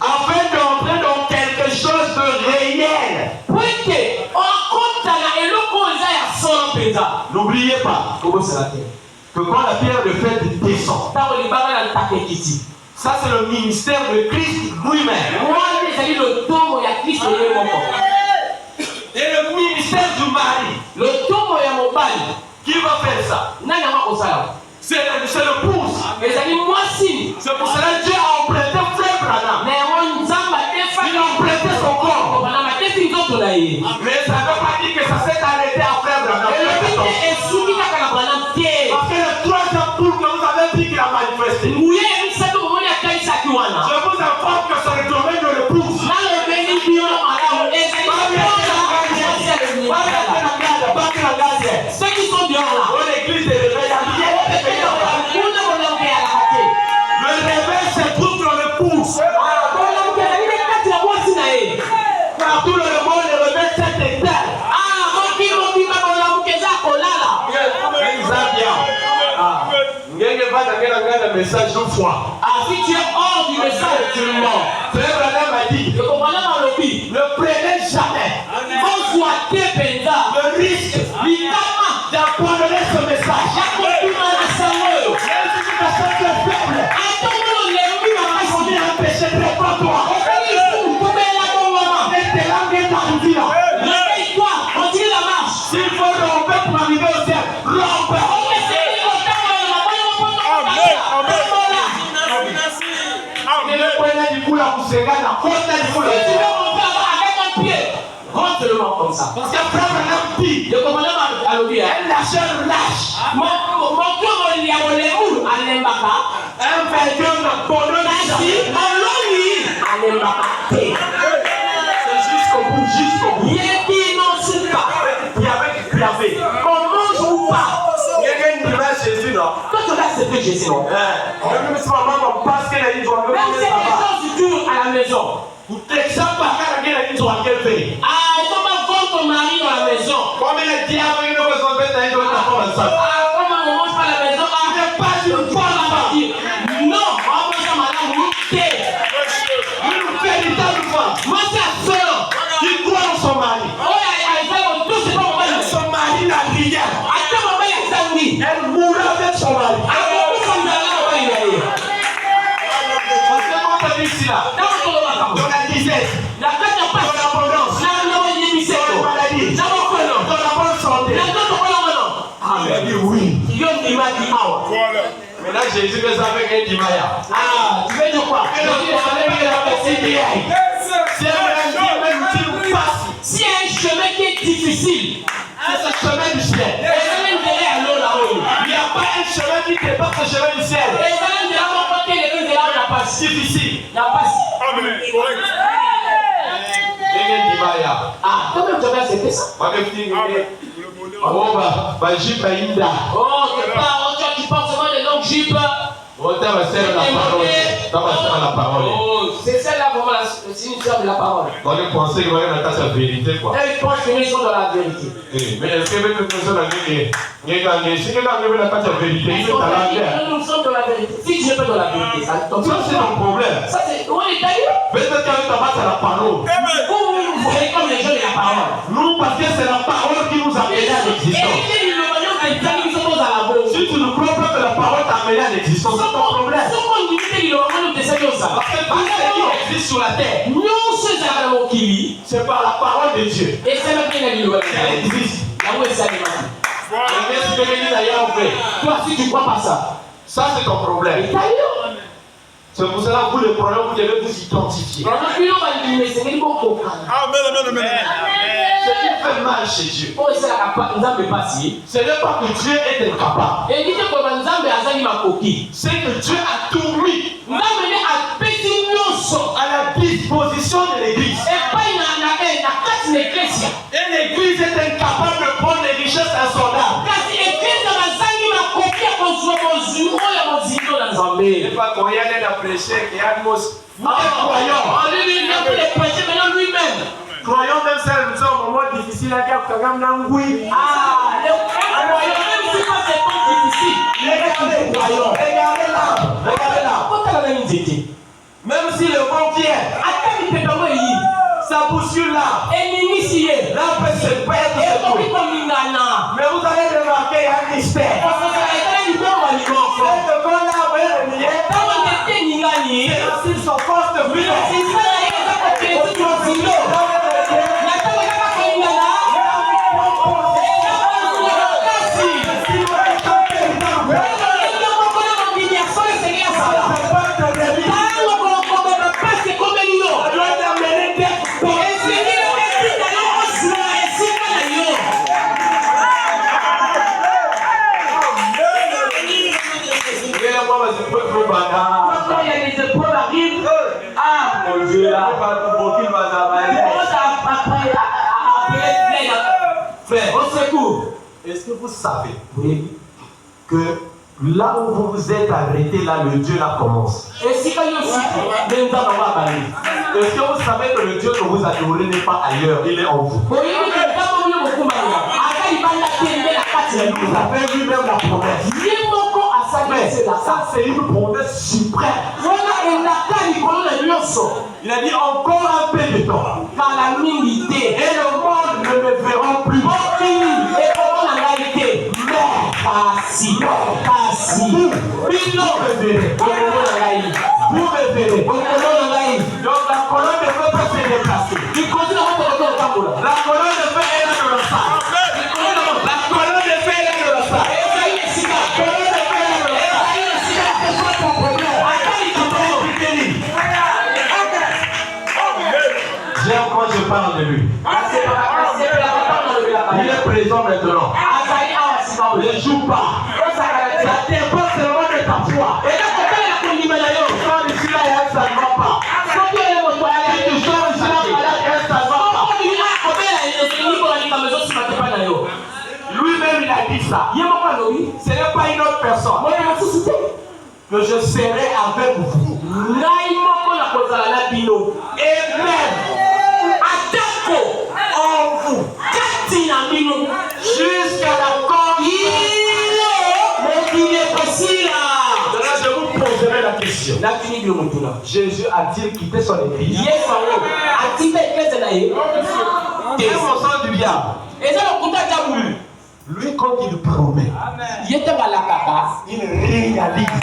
Afin d'entrer dans quelque chose de réel. N'oubliez pas que quand la pierre de fête descend, ça c'est le ministère de Christ lui-même. Et le ministère du mari, qui va faire ça? C'est le pouce. C'est pour cela que Dieu a emprunté Frère Branham. Il a emprunté son corps. Mais ça ne veut pas dire que ça s'est arrêté à Frère Branham. Parce que le 3e pouce que vous avez dit qu'il a manifesté. Je vous informe que c'est le domaine de l'épouse. Ceux qui sont dehors là. L'église est réveillée. Le réveil se trouve dans le pouce. Partout dans le monde, le réveil s'est éteint. Message une fois. Si tu es hors du message, tu mens. Frère Branham a dit, ne prenez jamais le risque d'abandonner ce message. Ne empêcherait pas toi. Réveille-toi, continue la marche. S'il faut romper pour arriver au ciel, romper. Comme ça. Parce que Frère Branham dit, un lâcheur lâche. Un vainqueur n'abandonne jamais. C'est jusqu'au bout, jusqu'au bout. On mange ou pas? Jésus, non? Quand tu regardes ce que Jésus, non? Même si maman pense qu'elle a une joie, même si les gens se tuent à la maison. Vous t'exemple par cas qu'elle a une joie, qu'elle fait. Il ne faut pas vendre ton mari dans la maison. Comme il a dit avant, il ne peut pas mettre un joie dans la maison. Comme on ne mange pas à la maison, on ne pas une bonne femme. Non, on mange à madame, vous t'es. Une véritable femme. Moi, c'est la soeur. Qui croit en son mari. Oh, elle fait mon dos, c'est pas mon mari. Son mari. Jésus que ça avec un Dimaya. Ah, tu veux dire quoi? Si y a un chemin qui est difficile, c'est ce chemin du ciel. il n'y a pas un chemin qui dépasse le chemin du ciel. Difficile. Il n'y a pas si. Ah, quand même, tu as accepté ça. Oh, tu penses seulement des longues jupes. la parole. C'est celle-là vraiment la signification de la parole. On est pensé qu'il va y avoir la vérité, quoi. Elle pense que nous sommes dans la vérité. Mais est-ce que nous sommes dans la vérité? Si quelqu'un veut la vérité, il est dans la vérité. Nous sommes dans la vérité. Si tu n'es pas dans la vérité, ça c'est ton problème. Ça c'est. On est d'ailleurs. Peut-être qu'avec ta base, c'est la parole. Vous voyez comme les gens de la parole. Nous, parce que c'est la parole qui nous a amené à l'existence. Si tu ne crois pas que la parole t'a amené à l'existence, c'est ton problème. Parce que tout ce qui existe sur la terre, c'est par la parole de Dieu. Elle existe. Toi, si tu ne crois pas ça, ça c'est ton problème. C'est pour cela que vous, le problème, vous devez vous identifier. Amen. Ce qui fait mal chez Dieu, ce n'est pas que Dieu est incapable. C'est que Dieu a tout mis à la disposition de l'église. Et l'église est incapable de prendre les richesses à son âme. Et pas qu'on y a à prêcher, qu'il y a de mots. Croyons. Croyons même ça, nous sommes au moment difficile à dire que quand même oui. Regardez là. Même si le vent vient, ça bouscule là. Là, peut se perdre. Mais vous allez remarquer, il y a un mystère. C'est son force de vie. Au secours. Est-ce que vous savez que là où vous vous êtes arrêté, là le Dieu là commence? Est-ce que vous savez que le Dieu que vous adorez n'est pas ailleurs, il est en vous? Il nous avait lui-même la promesse. Ça c'est une promesse suprême. Il a dit encore un peu de temps. Et le monde ne me verra plus. Vous me verrez. Donc la colonne ne peut pas se déplacer. La colonne de feu est là dans le sac. La colonne de feu est là dans le sac. J'aime quand je parle de lui. Il est présent maintenant. Ne joue pas. Ça dépend seulement de ta foi. Quand ici là, ça ne va pas. Quand tu sors ici là, ça ne va pas. Lui-même il a dit ça. Ce n'est pas une autre personne. Que je serai avec vous. Et même en vous. Jusqu'à la je vous poserai la question. Jésus a-t-il quitté son église? Quel est mon sang du diable? Lui, quand il promet, il réalise.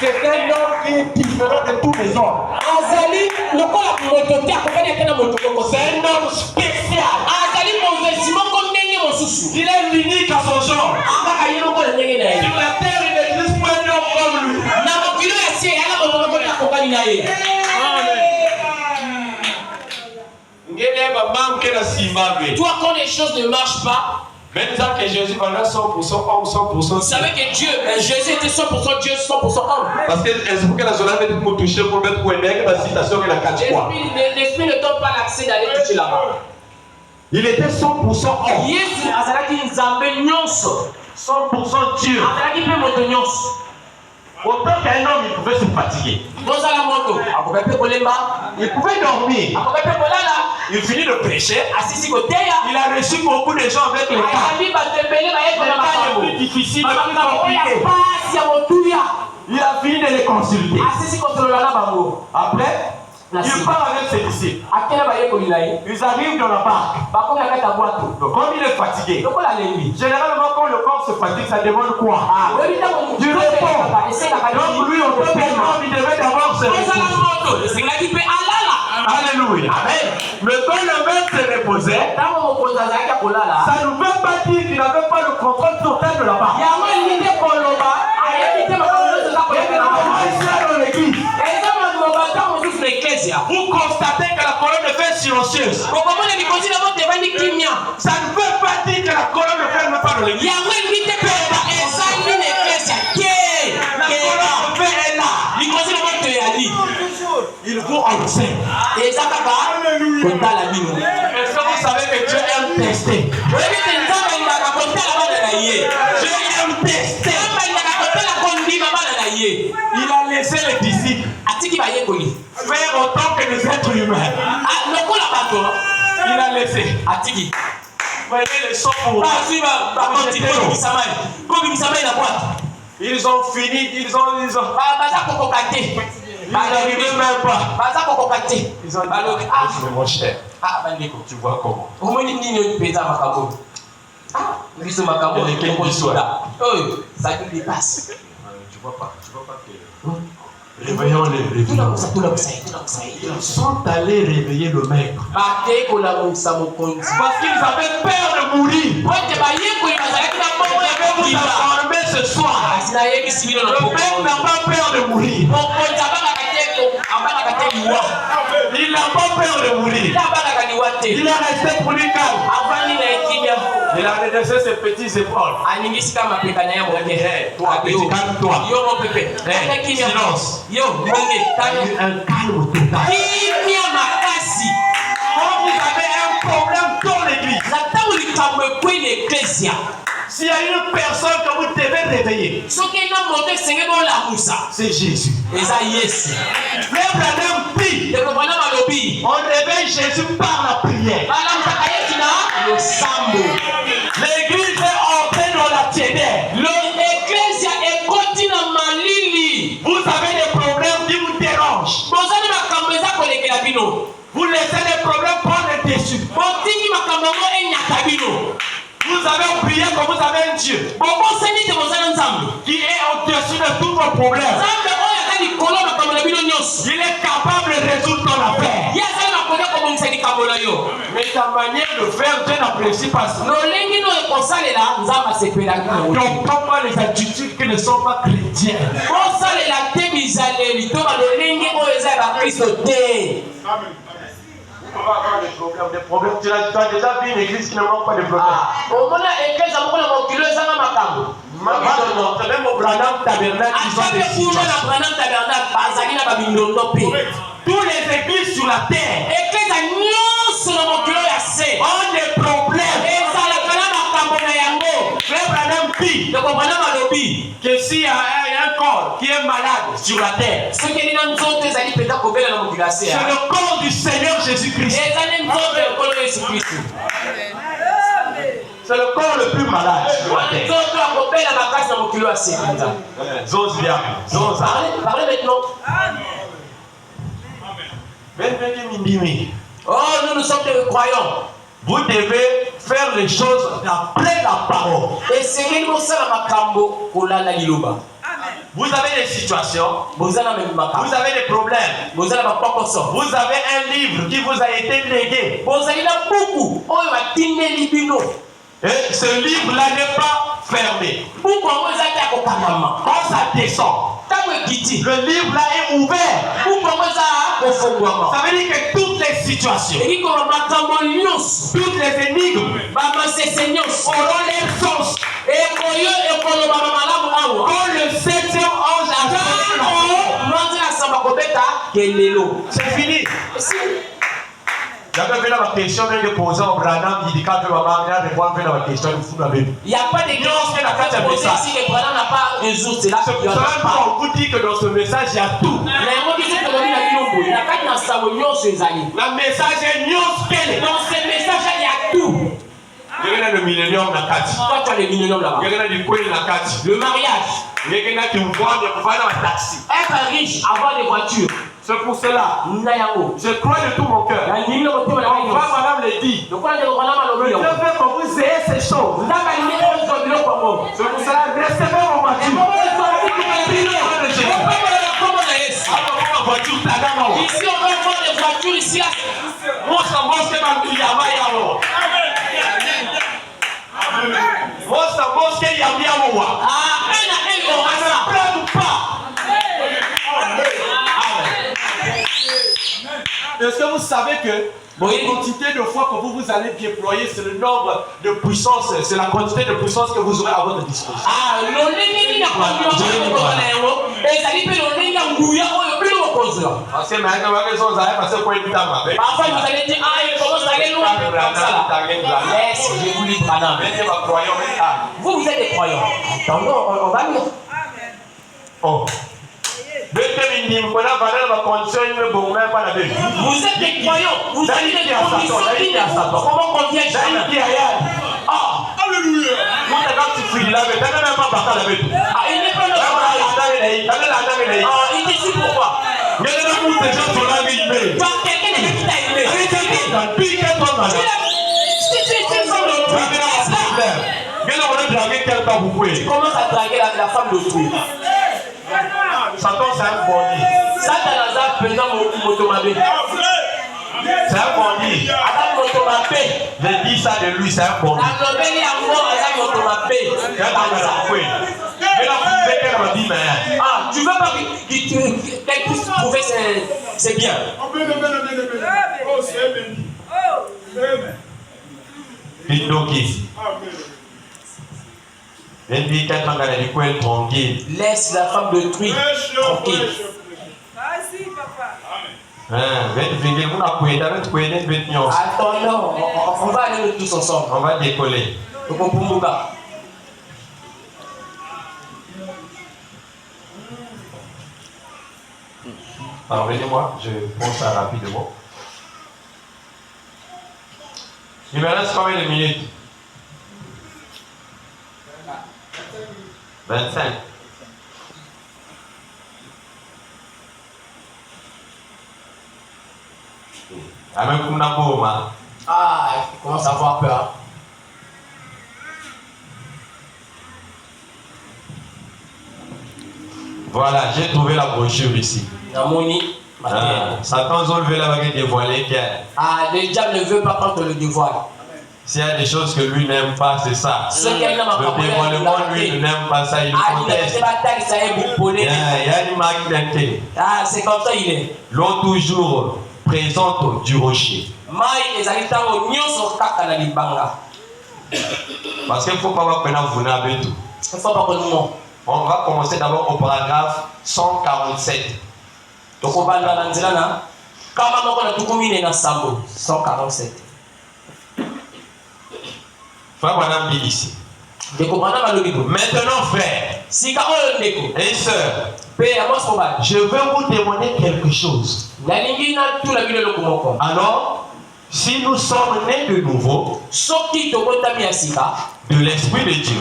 C'est un homme qui est différent de tous les hommes. C'est un homme spécial. Il est unique à son genre. ye. Toi, quand les choses ne marchent pas, même ça que Jésus pendant 100% homme, 100%. vous savez que Jésus était 100% Dieu, 100% homme. Parce que est-ce que la zone va être touchée pour mettre pour aider la citation que la quatre fois. L'esprit ne donne pas l'accès d'aller toucher là-bas. Il était 100% homme. Yesu azalaki nzambe nyonso. 100% Dieu. Azalaki pe moto nyonso. Autant qu'un homme, il pouvait se fatiguer. Bozala moto, akoka pe kolemba, Il pouvait dormir. akoka pe kolala. Il finit de prêcher. Asisi koteya. Il a reçu beaucoup de gens avec le cas. Ayambi batembele bayekela makambo. Le plus difficile, le plus Makambo ya compliqué. pasi ya motuya. Il a fini de les consulter. Asisi kosolola na bango. Après, il part avec ses disciples. Akela bayekoli na ye. Ils arrivent dans la barque. Bakomi na kati ya bwato. Donc, comme il est fatigué, Lokola alembi. généralement, quand le corps se fatigue, ça demande quoi? Oyebi ntango Du repos. Donc, lui, en tant qu'homme, il devait d'abord se ozala reposer. moto esengelaki mpe alala. Alléluia. Amen. Mais quand le maître se reposait, Ntango mokonzi azalaki ya kolala, ça ne veut pas dire qu'il n'avait pas le contrôle total de la barque. yango elingi te koloba ayebi te makambo nyonso eza koyebela Comment bango. ici dans l'église, eza maloba ntango mosusu na eklesia vous constatez que la colonne de fer silencieuse, okomona likonzi na moto evandi kimia. ça ne veut pas dire que la colonne de fer n'est pas dans l'église. yango elingi te koyeba ezangi na eklesia La colonne de fer est là. likonzi na moto eyali Il faut observer. eza kaka kotala bino. Est-ce que vous savez que Dieu aime tester? oyebi te nzambe alingaka kotala bana na ye. Dieu aime tester. nzambe alingaka kotala kondima bana na ye. Il a laissé les disciples atiki bayekoli faire autant que les êtres humains. lokola bato Il a laissé. atiki Voyez les sons pour bazwi kobimisa mai na bwato. Ils ont fini, ils ont. baza kokoka te. Ils n'arrivaient même pas. baza kokoka te. Ils ont balobi dit, mon cher, bandeko tu vois comment? omoni nini oyo mpenza makambo biso makambo ekokosoda oyo ezalaki depase. Tu vois pas que. Réveillons-les. tulakusa ye. Ils sont allés réveiller le maître. bakei kolamukisa mokonzi Parce qu'ils avaient peur de mourir. po ete bayekoli bazalaki na mbongo ya Vous kokiba. informez ce soir. kasi nayebisi bino na Le maître n'a pas peur de mourir. mokonzi abangaka te liwa. Il n'a pas peur de mourir. ila abangaka liwa te. Il est resté pour lui calme. avandi na ekimia. Il a redressé ses petits épaules. alingisi kama mapeka na ye moke. Toi, petit, calme-toi. yo mopepe. ata kimia. Silence. yo ndenge tano. Un calme total. kimia makasi. Quand vous avez un problème dans l'église, na ntango likambo ekwei na eklesia. s'il y a une personne que vous devez réveiller, soki ena moto esenge bolamusa c'est Jésus. eza yesu. Frère Branham dit, ndeko bana balobi on réveille Jésus par la prière. balamusaka yesu na losambo. L'église est entrée dans la tiédeur. eklesia ekoti na malili. Vous avez des problèmes qui vous dérangent. bozali makambo eza kolekela bino. Vous laissez les problèmes prendre le dessus. botiki makambo yango enyata bino. Vous avez prié que vous avez un Dieu bobosani te bozala nzambe. qui est au-dessus de tous vos problèmes. nzambe oyo aza likolo ya makambo na bino nyonso. Il est capable de résoudre ton affaire. ye azali makoki kobongisa likambo na yo. Mais ta manière de faire, Dieu n'apprécie pas ça. lolenge no ekosalela nzambe asepelaki na yo. Donc, pas les attitudes qui ne sont pas chrétiennes. kosalela te bizaleli to balolenge oyo eza ya bakristo te. On va avoir des problèmes. Tu as déjà vu une église qui ne manque pas de problèmes. omona eklesa moko na mokilo ezanga makambo. Même au Branham Tabernacle, ils ont des atake kuna na situations. branam tabernacle bazali na babindondo mpe. Tous les églises sur la terre eklesa nyonso na mokilo ya se ont des problèmes. ezalaka na makambo na yango. Frère Branham dit ndeko bana balobi que s'il y a un corps qui est malade sur la terre, soki eli na nzoto ezali mpenza kobela na mokili ya se c'est le corps du Seigneur Jésus-Christ. ezali nzoto ya nkolo yesu kristu. C'est le corps le plus malade sur la terre. nzoto ya kobela makasi na mokilo ya se mpenza. Zozia, Zoza. Parlez maintenant. Oh, nous sommes des croyants. Vous devez faire les choses d'après la parole. Et c'est que nous sommes makambo kolala liloba. Vous avez des situations, Bozana même makambo. vous avez des problèmes. Bozana ba pokoso. Vous avez un livre qui vous a été légué. Bozali na buku oyo batindeli bino. Et ce livre-là n'est pas fermé. Buku yango ezali ya kokangama. Quand ça descend, Le livre là est ouvert. Ça veut dire que toutes les situations, toutes les énigmes auront leur sens. Quand le 7e ange arrive, c'est fini. J'avais fait la question de poser au Branham, il dit quand tu vas m'amener à répondre à la question, il n'y a pas de question que Branham n'a pas résolu. C'est pourquoi on vous dit que dans ce message, il y a tout. Le message est news. Dans ce message, il y a tout. Il y a le millénium dans Kati. Toi, tu as le millénium là-bas. Il y a le Kati. Le mariage. Il y a qui vous vendent un taxi. Être riche, avoir des voitures. C'est pour cela, je crois de tout mon cœur. Madame le dit. Dieu veut que vous ayez ces choses. C'est pour cela, recevez vos voitures. Ici, on va voir des voitures ici. Est-ce que vous savez que la quantité de fois que vous allez déployer, c'est le nombre de puissance, c'est la quantité de puissance que vous aurez à votre disposition. Parce que maintenant, parfois vous allez dire, ah, il commence à aller loin comme ça. Laisse, je vous lis Branham. Vous êtes des croyants. Attendons, on va lire. Oh. Vous êtes des croyants, vous avez des conditions. Comment on vient jamais? Ah, alléluia. Il n'est pas il dit pourquoi? Quelqu'un qui t'a aimé. Tu commences à draguer la femme d'autrui. Satan, c'est un bandit. C'est un bandit. J'ai dit ça de lui, c'est un bandit. Ah, tu veux pas qu'elle puisse prouver c'est bien. Laisse la femme d'autrui tranquille. Vas-y, papa. Attends, non, on va aller tous ensemble. On va décoller. Pardonnez-moi, je pense ça rapidement. Il me reste combien de minutes? 25. Ah, il commence à avoir peur. Voilà, j'ai trouvé la brochure ici. Satan veut la baguette dévoilée. Ah, le diable ne veut pas prendre le dévoile. S'il y a des choses que lui n'aime pas, c'est ça. Le dévoilement, lui, ne n'aime pas ça. Il conteste. Ah, c'est comme ça il est. L'eau toujours présente du rocher. Parce qu'il ne faut pas voir que vous n'avez tout. On va commencer d'abord au paragraphe 147. 147. Frère Madame dit ici. Maintenant, frère et sœurs, je veux vous demander quelque chose. Alors, si nous sommes nés de nouveau de l'Esprit de Dieu,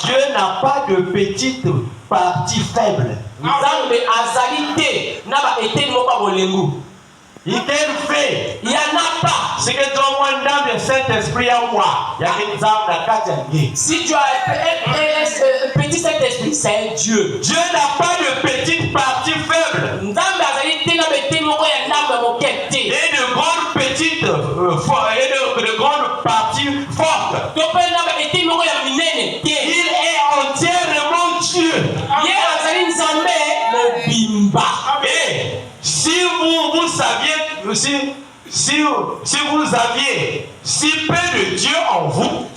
Dieu n'a pas de petite partie faible. Il fait. Il n'y en a pas. C'est que dans mon âme, le Saint-Esprit en moi. Il y a une âme dans quatre. Si tu as un petit Saint-Esprit, c'est Dieu. Dieu n'a pas de petite partie faible. Et de grandes petites et de grandes parties fortes. Il est entièrement Dieu. si vous aviez si peu de Dieu en vous,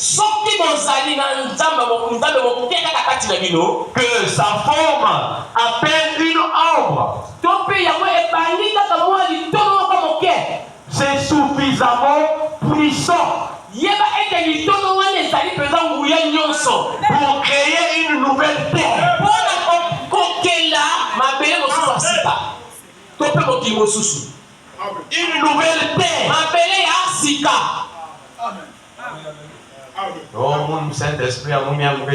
que sa forme appelle une ombre, c'est suffisamment puissant pour créer une nouvelle terre. Une nouvelle terre. Oh mon Saint-Esprit, le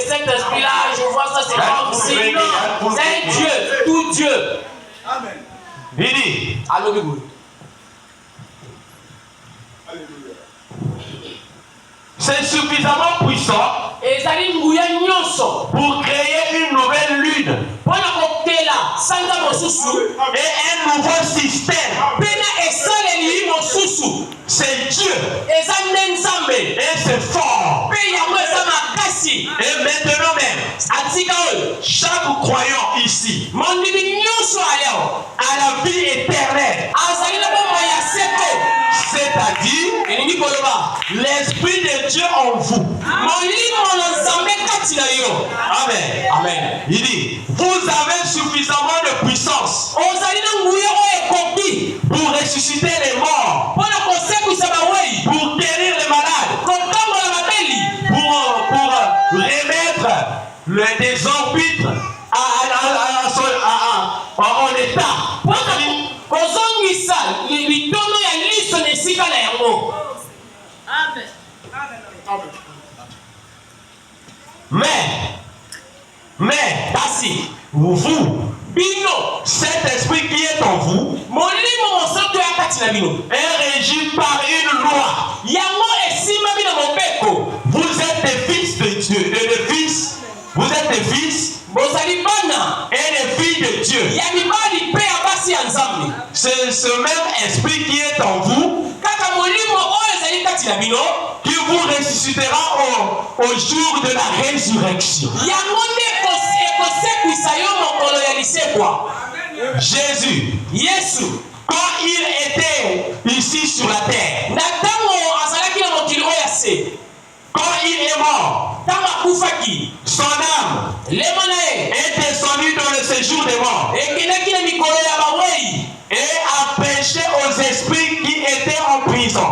Saint-Esprit là, je vois ça, c'est comme c'est Dieu, tout Dieu. Amen. Vidi. Alléluia. C'est suffisamment puissant pour créer une nouvelle lune et un nouveau système. C'est Dieu et c'est fort. Et maintenant même, chaque croyant ici a la vie éternelle. C'est-à-dire l'Esprit de Dieu en vous. Amen. Amen. Il dit, vous avez suffisamment de puissance pour ressusciter les morts, pour guérir les malades, pour remettre le désorbitre en état. Mais, vous, cet esprit qui est en vous, est régi par une loi. Vous êtes des fils de Dieu, et des fils. Vous êtes des fils et des filles de Dieu. C'est ce même esprit qui est en vous qui vous ressuscitera au jour de la résurrection. Jésus, quand il était ici sur la terre, quand il est mort, son âme est descendue dans le séjour des morts et a péché aux esprits qui étaient en prison.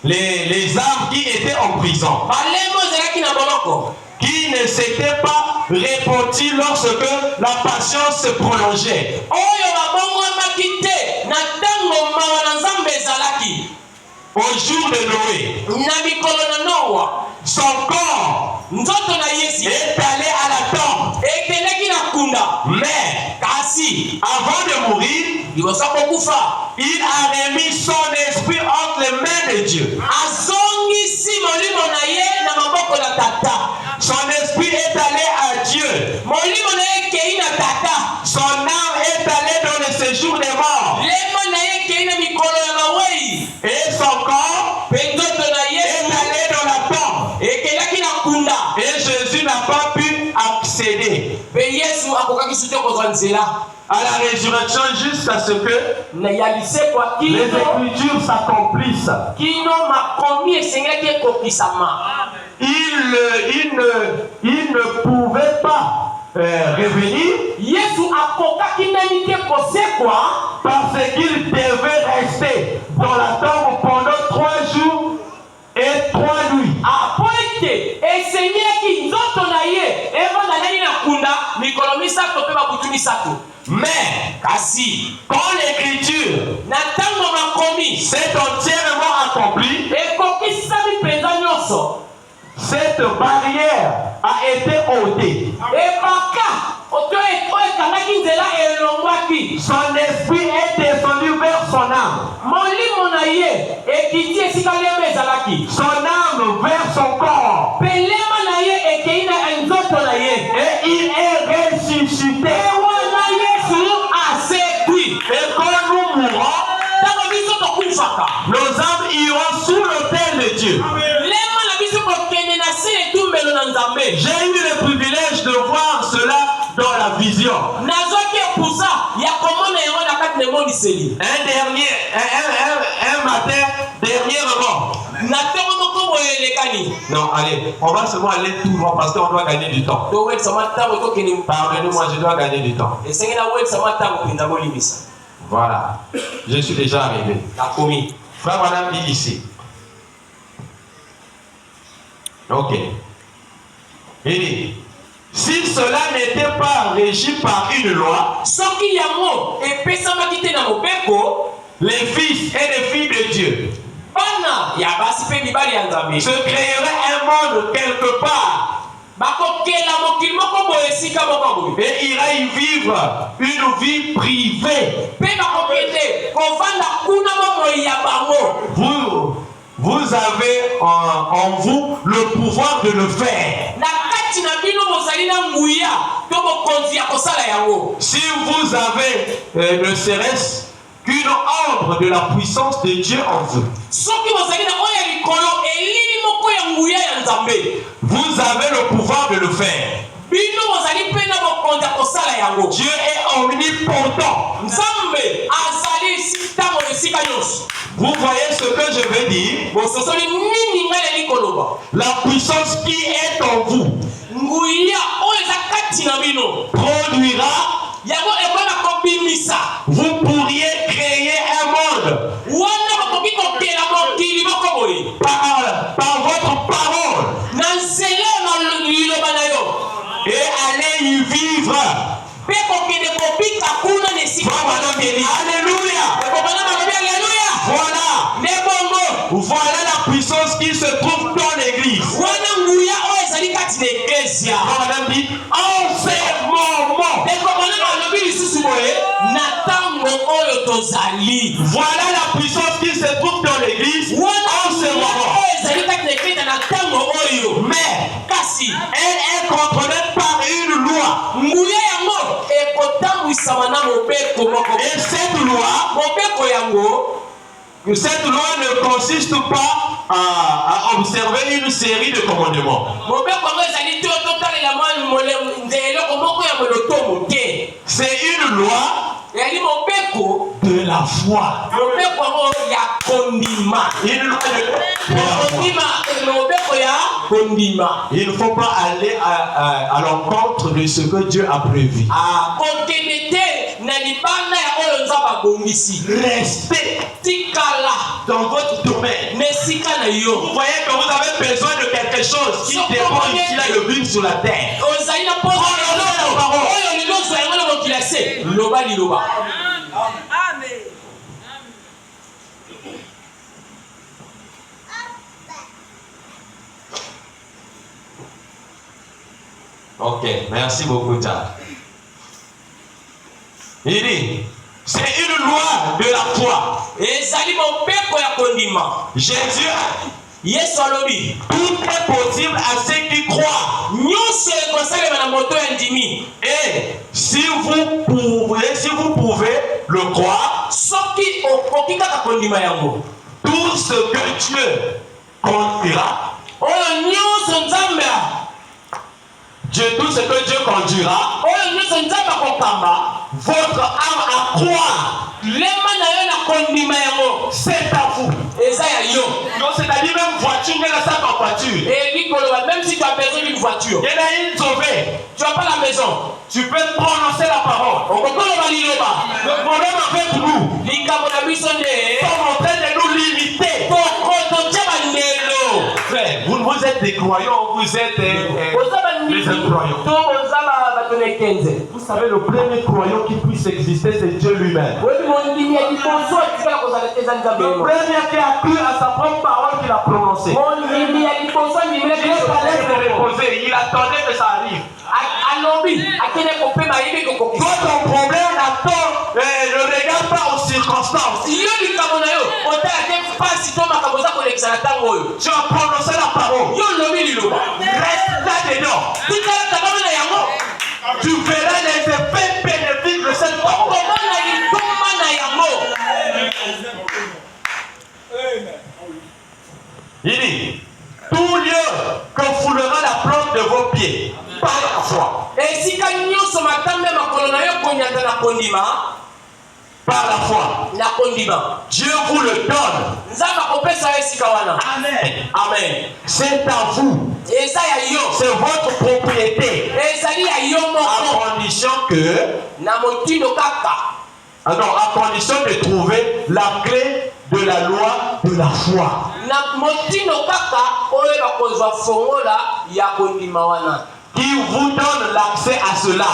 Les âmes qui étaient en prison, qui ne s'étaient pas repenties lorsque la patience se prolongeait. Au jour de Noé, son corps est allé à la tombe. Mais avant de mourir, il a remis son esprit entre les mains de Dieu. Son esprit est allé à Dieu. Son âme est allée dans le séjour des morts. Et son corps est allé dans la tombe. Et Jésus n'a pas pu accéder à la résurrection jusqu'à ce que les Écritures s'accomplissent. Il ne pouvait pas revenir parce qu'il devait rester dans la tombe pendant 3 jours et 3 nuits. Mais quand l'écriture s'est entièrement accomplie, cette barrière a été ôtée. Son esprit est descendu vers son âme. Son âme vers son corps. Et il est ressuscité. Et quand nous mourrons, nos âmes iront sous l'autel de Dieu. J'ai eu le privilège de voir cela dans avoir la vision. Un matin, dernièrement. Non, allez, on va seulement aller tout droit parce qu'on doit gagner du temps. Pardonnez-moi, je dois gagner du temps. Voilà, je suis déjà arrivé. Frère Madame dit ici. Ok. Il dit, si cela n'était pas régi par une loi, les fils et les filles de Dieu se créerait un monde quelque part et ira y vivre une vie privée. Vous avez en vous le pouvoir de le faire. Si vous avez ne serait-ce qu'une ombre de la puissance de Dieu en vous, vous avez le pouvoir de le faire. Dieu est omnipotent. Vous voyez ce que je veux dire? La puissance qui est en vous produira. Vous pourriez créer un monde par votre parole et aller y vivre. Alléluia. Voilà la puissance qui se trouve dans l'église. Madame dit, en ces moments, voilà la puissance qui se trouve dans l'église en ce moment. Mais elle est contrôlée par une loi. Et cette loi ne consiste pas à observer une série de commandements. C'est une loi de la foi. Il ne faut pas aller à l'encontre de ce que Dieu a prévu. Restez dans votre domaine. Vous voyez que vous avez besoin de quelque chose qui dépend ici là, le but sur la terre. Amen. Ok, merci beaucoup, Tchad. Il dit, c'est une loi de la foi. Jésus a dit, tout est possible à ceux qui croient. Et si vous pouvez le croire, tout ce que Dieu conduira, tout ce que Dieu conduira, votre âme à croire, c'est à vous. Donc c'est-à-dire même voiture, il y a ça en voiture. Même si tu as besoin d'une voiture, Il y en a une sauvée. tu n'as pas la maison. Tu peux prononcer la parole. Le problème avec nous, ils sont en train de nous limiter. Frère, vous êtes des croyants, vous êtes des incroyants. Vous savez, le premier croyant qui puisse exister, c'est Dieu lui-même. Le premier qui a cru à sa propre parole qu'il a prononcée. Il attendait que ça arrive. Votre problème attend, ne regarde pas aux circonstances. Tu as prononcé la parole. Reste là-dedans. Tu verras les effets bénéfiques de cette parole. Il dit, tout lieu que foulera la plante de vos pieds par la foi. par la foi. Dieu vous le donne. Amen. Amen. C'est à vous. C'est votre propriété. À condition à condition de trouver la clé de la loi de la foi. Qui vous donne l'accès à cela.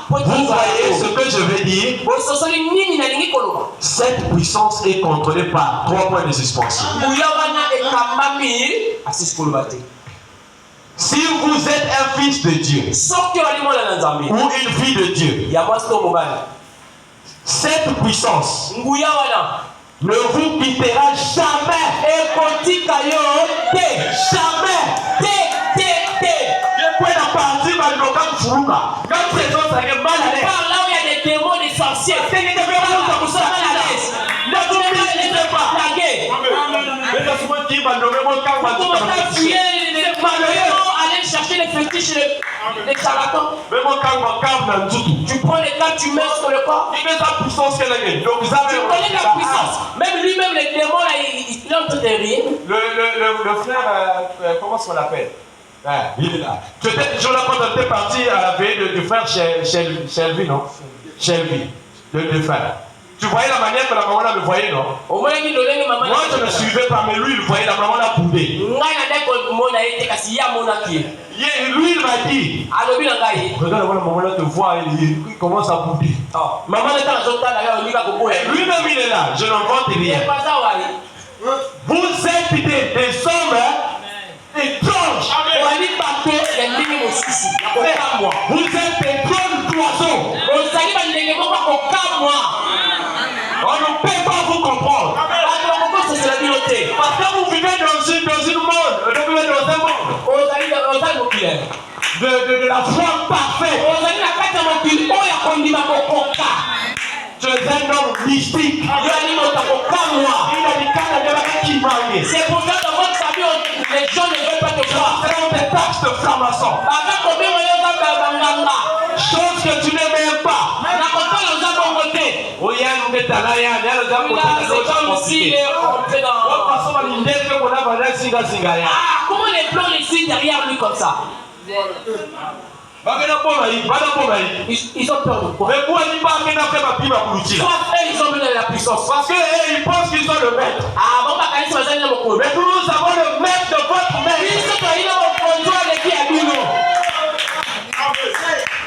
Vous voyez ce que je veux dire? Cette puissance est contrôlée par 3 points de suspension. Si vous êtes un fils de Dieu ou une fille de Dieu, cette puissance ne vous quittera jamais. Jamais. Aller chercher les fétiches, les charlatans. Tu prends les cartes, tu mets sur le corps. Tu connais la puissance. Même lui-même, les démons, là, il est en train de rire. Le frère, comment est-ce qu'on l'appelle? Il est là. Je l'ai quand on était parti à la veille du frère Shelby, non? Shelby, le frère. Tu voyais la manière que la maman le voyait, non? Moi, je ne suivais pas, mais lui, il voyait la maman la boudé. Lui, il m'a dit, regarde, la maman là te voit, il commence à bouder. Lui-même, il est là, je n'invente rien. Vous êtes des hommes étranges. Vous êtes des drones d'oiseaux. On ne peut pas vous comprendre. Parce que vous vivez dans un monde de la foi parfaite. Tu es un homme mystique. C'est pour ça que dans votre famille, les gens ne veulent pas te croire. C'est des taxes de franc-maçon. Chose que tu n'aimes même pas. Comment les blancs les suivent derrière lui comme ça? Ils ont peur de quoi? Soit ils ont besoin de la puissance. Parce qu'ils pensent qu'ils sont le maître. Mais nous avons le maître de votre maître.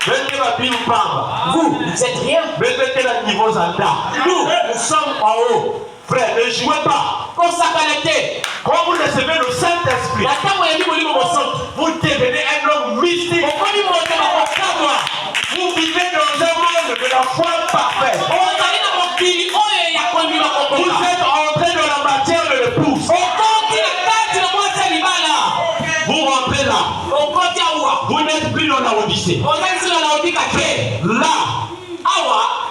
Vous êtes rien. Nous sommes en haut. Frère, ne jouez pas. Quand vous recevez le Saint-Esprit, vous devenez un homme mystique. Vous vivez dans un monde de la foi parfaite. Vous êtes entré dans la matière de l'épouse. Vous rentrez là. Vous n'êtes plus dans la Odyssée. Là,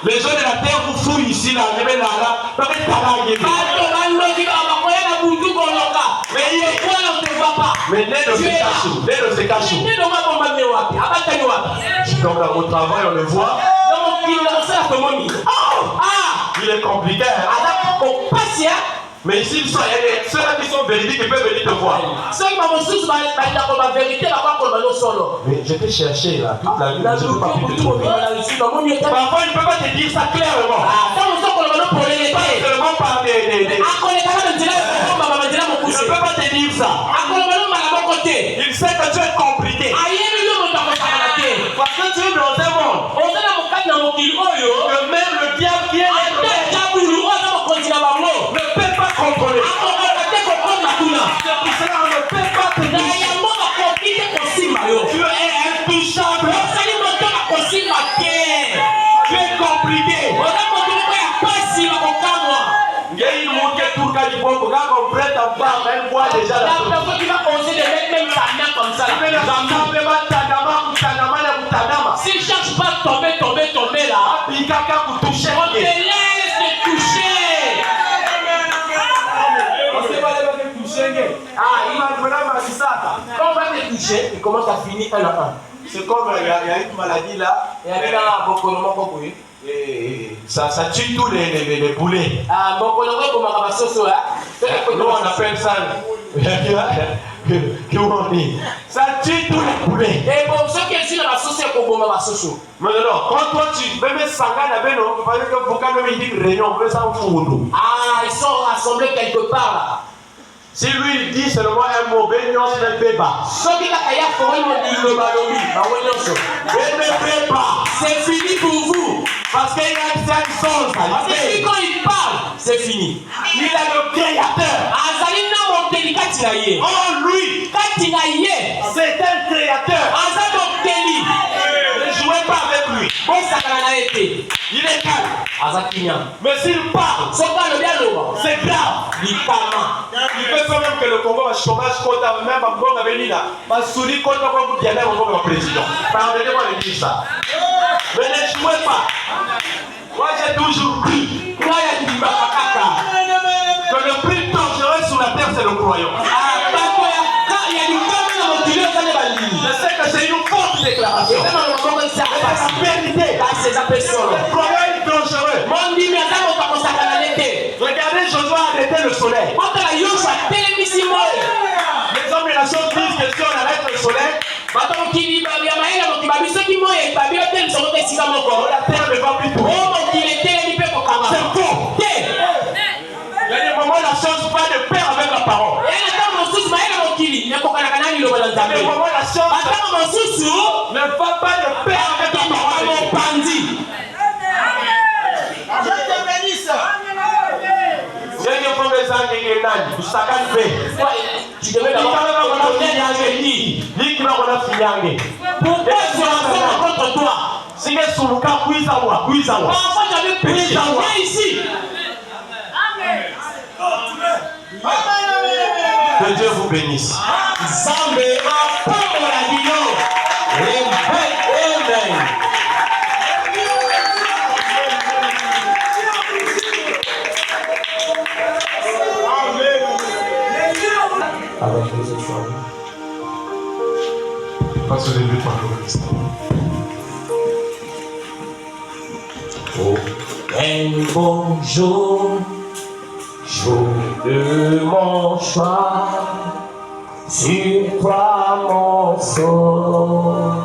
les gens de la terre vous fouillent ici, là, mais ne se cache. Comme au travail, on le voit. Il est compliqué. Mais ici, ceux-là qui sont véridiques, ils peuvent venir te voir. Mais je t'ai cherché là, toute la nuit, je ne peux pas pu te trouver. Parfois, il ne peut pas te dire ça clairement. Pas seulement par des... Il ne peut pas te dire ça. Il sait que tu es compliqué. Parce que tu es dans un monde que même le diable qui est ne peut pas contrôler. C'est pour cela qu'on ne peut pas te dire. Tu es intouchable. Tu es compliqué. Il y a une montre qui tourne quand il faut qu'on prête en bas, même voit déjà la chose. Si je cherche pas à tomber là, on te laisse te toucher. Quand on va te toucher, il commence à finir un à un. C'est comme il y a une maladie là. Et ça tue tous les poulets. Nous on appelle ça. Ça tue tous les poulets. Maintenant, quand toi tu même Sangana Beno, parce que vous quand même il dit réunion, vous ça au ah, ils sont rassemblés quelque part là. Si lui il dit seulement un mot, Benyon c'est Beba. C'est fini pour vous. Parce qu'il y a cette chose. Parce que quand il parle, c'est fini. Il est le créateur. Oh lui, c'est un créateur. Ne jouez pas avec lui. Il est calme. Mais s'il parle, c'est grave. Il fait quand même que le Congo va chômage contre même à Mbonga Benina. Ma souris contre le président. Pardonnez-moi de dire ça. Mais ne jouez pas. Moi j'ai toujours cru que le plus dangereux sur la terre c'est le croyant. Je sais que c'est une forte déclaration. C'est la vérité. Le croyant est dangereux. Regardez, Josué a arrêté le soleil. Les hommes de la chose disent que si on arrête le soleil, la terre ne va plus tourner. C'est faux. Il y a des moments où la chose va de pair avec la parole. Il y a des moments où la chose ne va pas de pair avec la parole. Tu devais d'abord pourquoi tu enseignes contre toi? Si tu es sur le cas, parfois j'avais péché ici. Que Dieu vous bénisse. Avec les étoiles. Pas se lever par le Christ. Oh, un bon jour, jour de mon choix, sur toi mon sauveur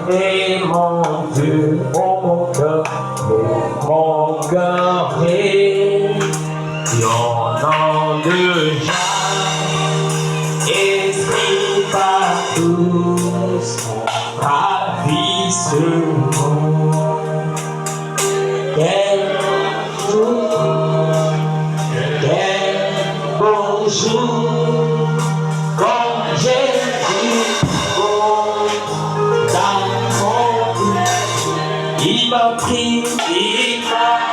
et mon Dieu, mon cœur rayonnant de joie, esprit partout, ravissement. Quel beau jour, quand Jésus dans mon cœur, il m'a pris par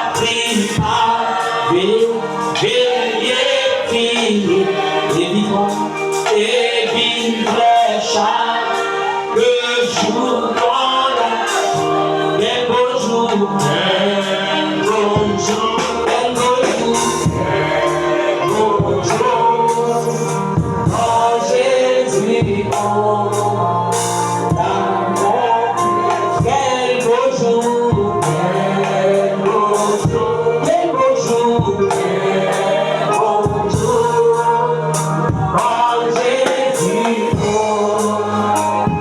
et vivre chaque jour dans la quel beau jour, quel beau jour, quel beau jour, quand Jésus quel beau jour, quel beau jour, quel beau jour, quel beau jour, quand Jésus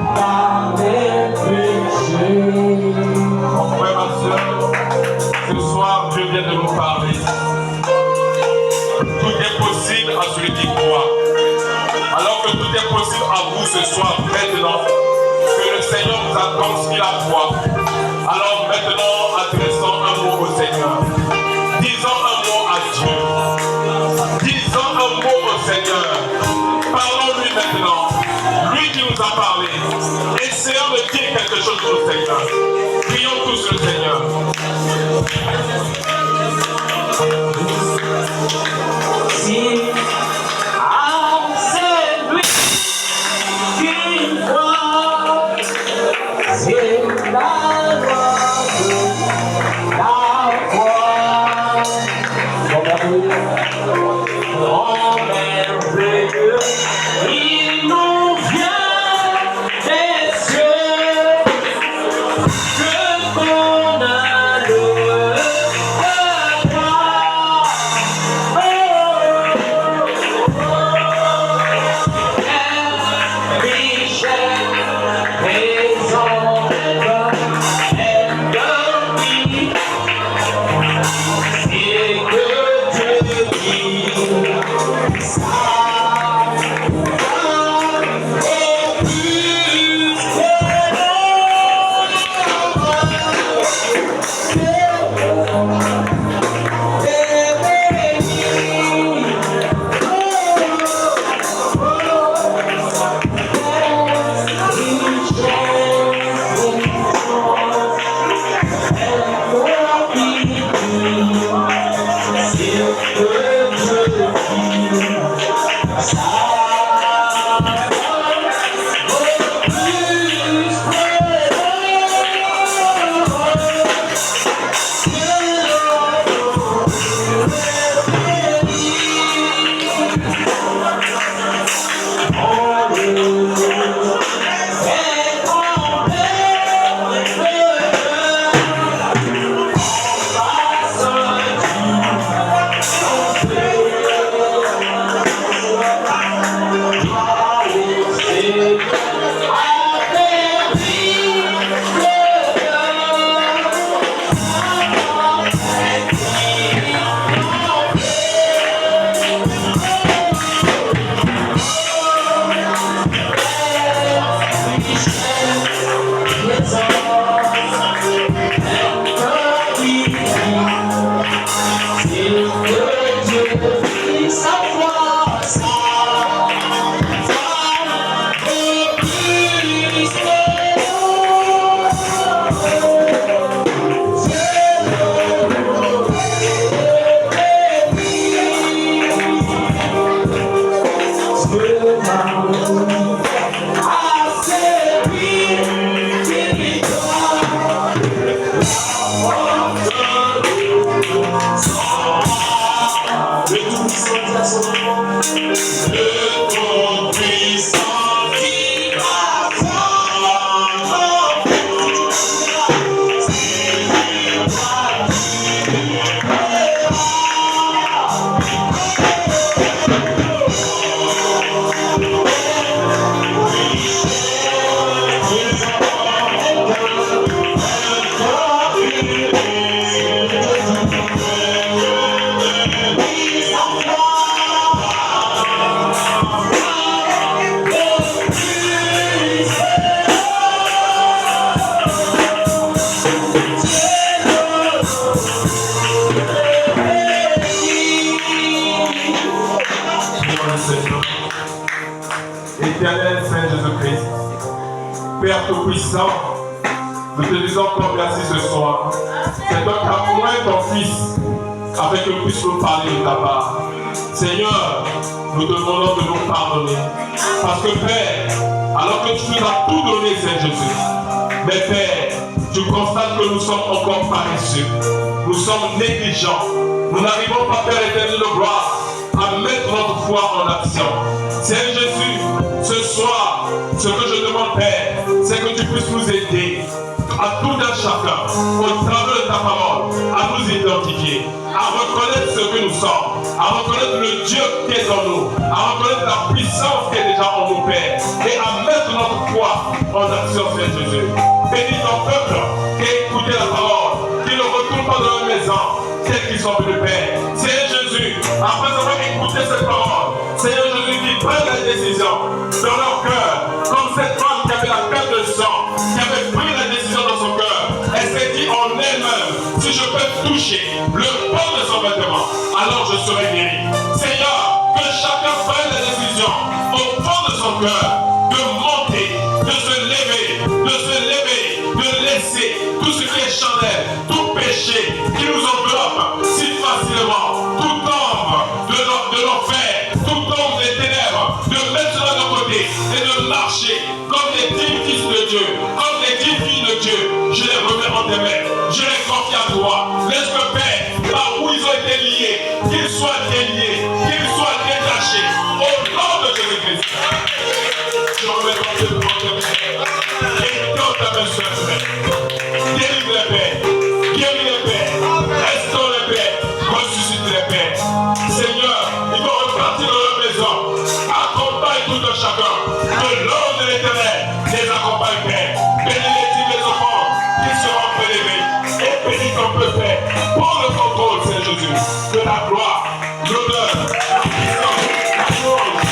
m'avait péché. Mon frère, ma soeur, ce soir, Dieu vient de nous parler. Tout est possible à celui qui croit. Alors que tout est possible à vous ce soir, maintenant, que le Seigneur vous accorde ce qu'il a foi. Alors maintenant, adressons un mot au Seigneur. Disons un mot à Dieu. Disons un mot au Seigneur. Parlons-lui maintenant. Lui qui nous a parlé. Essayons de dire quelque chose au Seigneur. Prions tous le Seigneur. Si à celui qui croit, c'est la loi de la foi. Oh merveilleux, il nous vient des cieux. Père Tout-Puissant, nous te disons encore merci ce soir. C'est toi qui as convaincu ton Fils afin que nous puissions nous parler de ta part. Seigneur, nous te demandons de nous pardonner. Parce que Père, alors que tu nous as tout donné, Seigneur Jésus, mais Père, tu constates que nous sommes encore paresseux. Nous sommes négligents. Nous n'arrivons pas, Père éternel de gloire, à mettre notre foi en action. Seigneur Jésus, ce soir, ce que je demande, Père, c'est que tu puisses nous aider à tout un chacun, au travers de ta parole, à nous identifier, à reconnaître ce que nous sommes, à reconnaître le Dieu qui est en nous, à reconnaître la puissance qui est déjà en nous, Père, et à mettre notre foi en action, Seigneur Jésus. Bénis ton peuple qui a écouté la parole, qui ne retourne pas dans la maison, tels qu'ils sont venus, Père. Seigneur Jésus, après avoir écouté cette parole, Seigneur Jésus, qui prennent la décision dans leur cœur, comme cette femme qui avait la perte de sang, qui avait pris la décision dans son cœur, elle s'est dit en elle-même, si je peux toucher le bord de son vêtement, alors je serai guéri. Seigneur, que chacun prenne la décision au fond de son cœur, de monter, de se lever, de laisser tout ce qui est charnel, tout péché qui nous enveloppe si facilement, toute ombre de l'enfer, toute ombre des ténèbres, de mettre cela de côté et de marcher comme les dignes fils de Dieu, comme les dignes filles de Dieu. Je les remets en tes mains, je les confie à toi. Laisse le Père, par où ils ont été liés, qu'ils soient déliés, qu'ils soient détachés, au nom de Jésus-Christ. Je remets en tes mains. Et dans ta main, guéris les pères, guéris les pères, restaure les pères, ressuscite les pères. Seigneur, ils vont repartir dans leur maison. Accompagne tout un chacun. Que l'homme de l'éternel les accompagne, Père. Bénis les dix les enfants qui seront prélevés. Et bénis ton peuple, Père. Prends le contrôle, Seigneur Jésus. Que la gloire, l'honneur, la puissance, la louange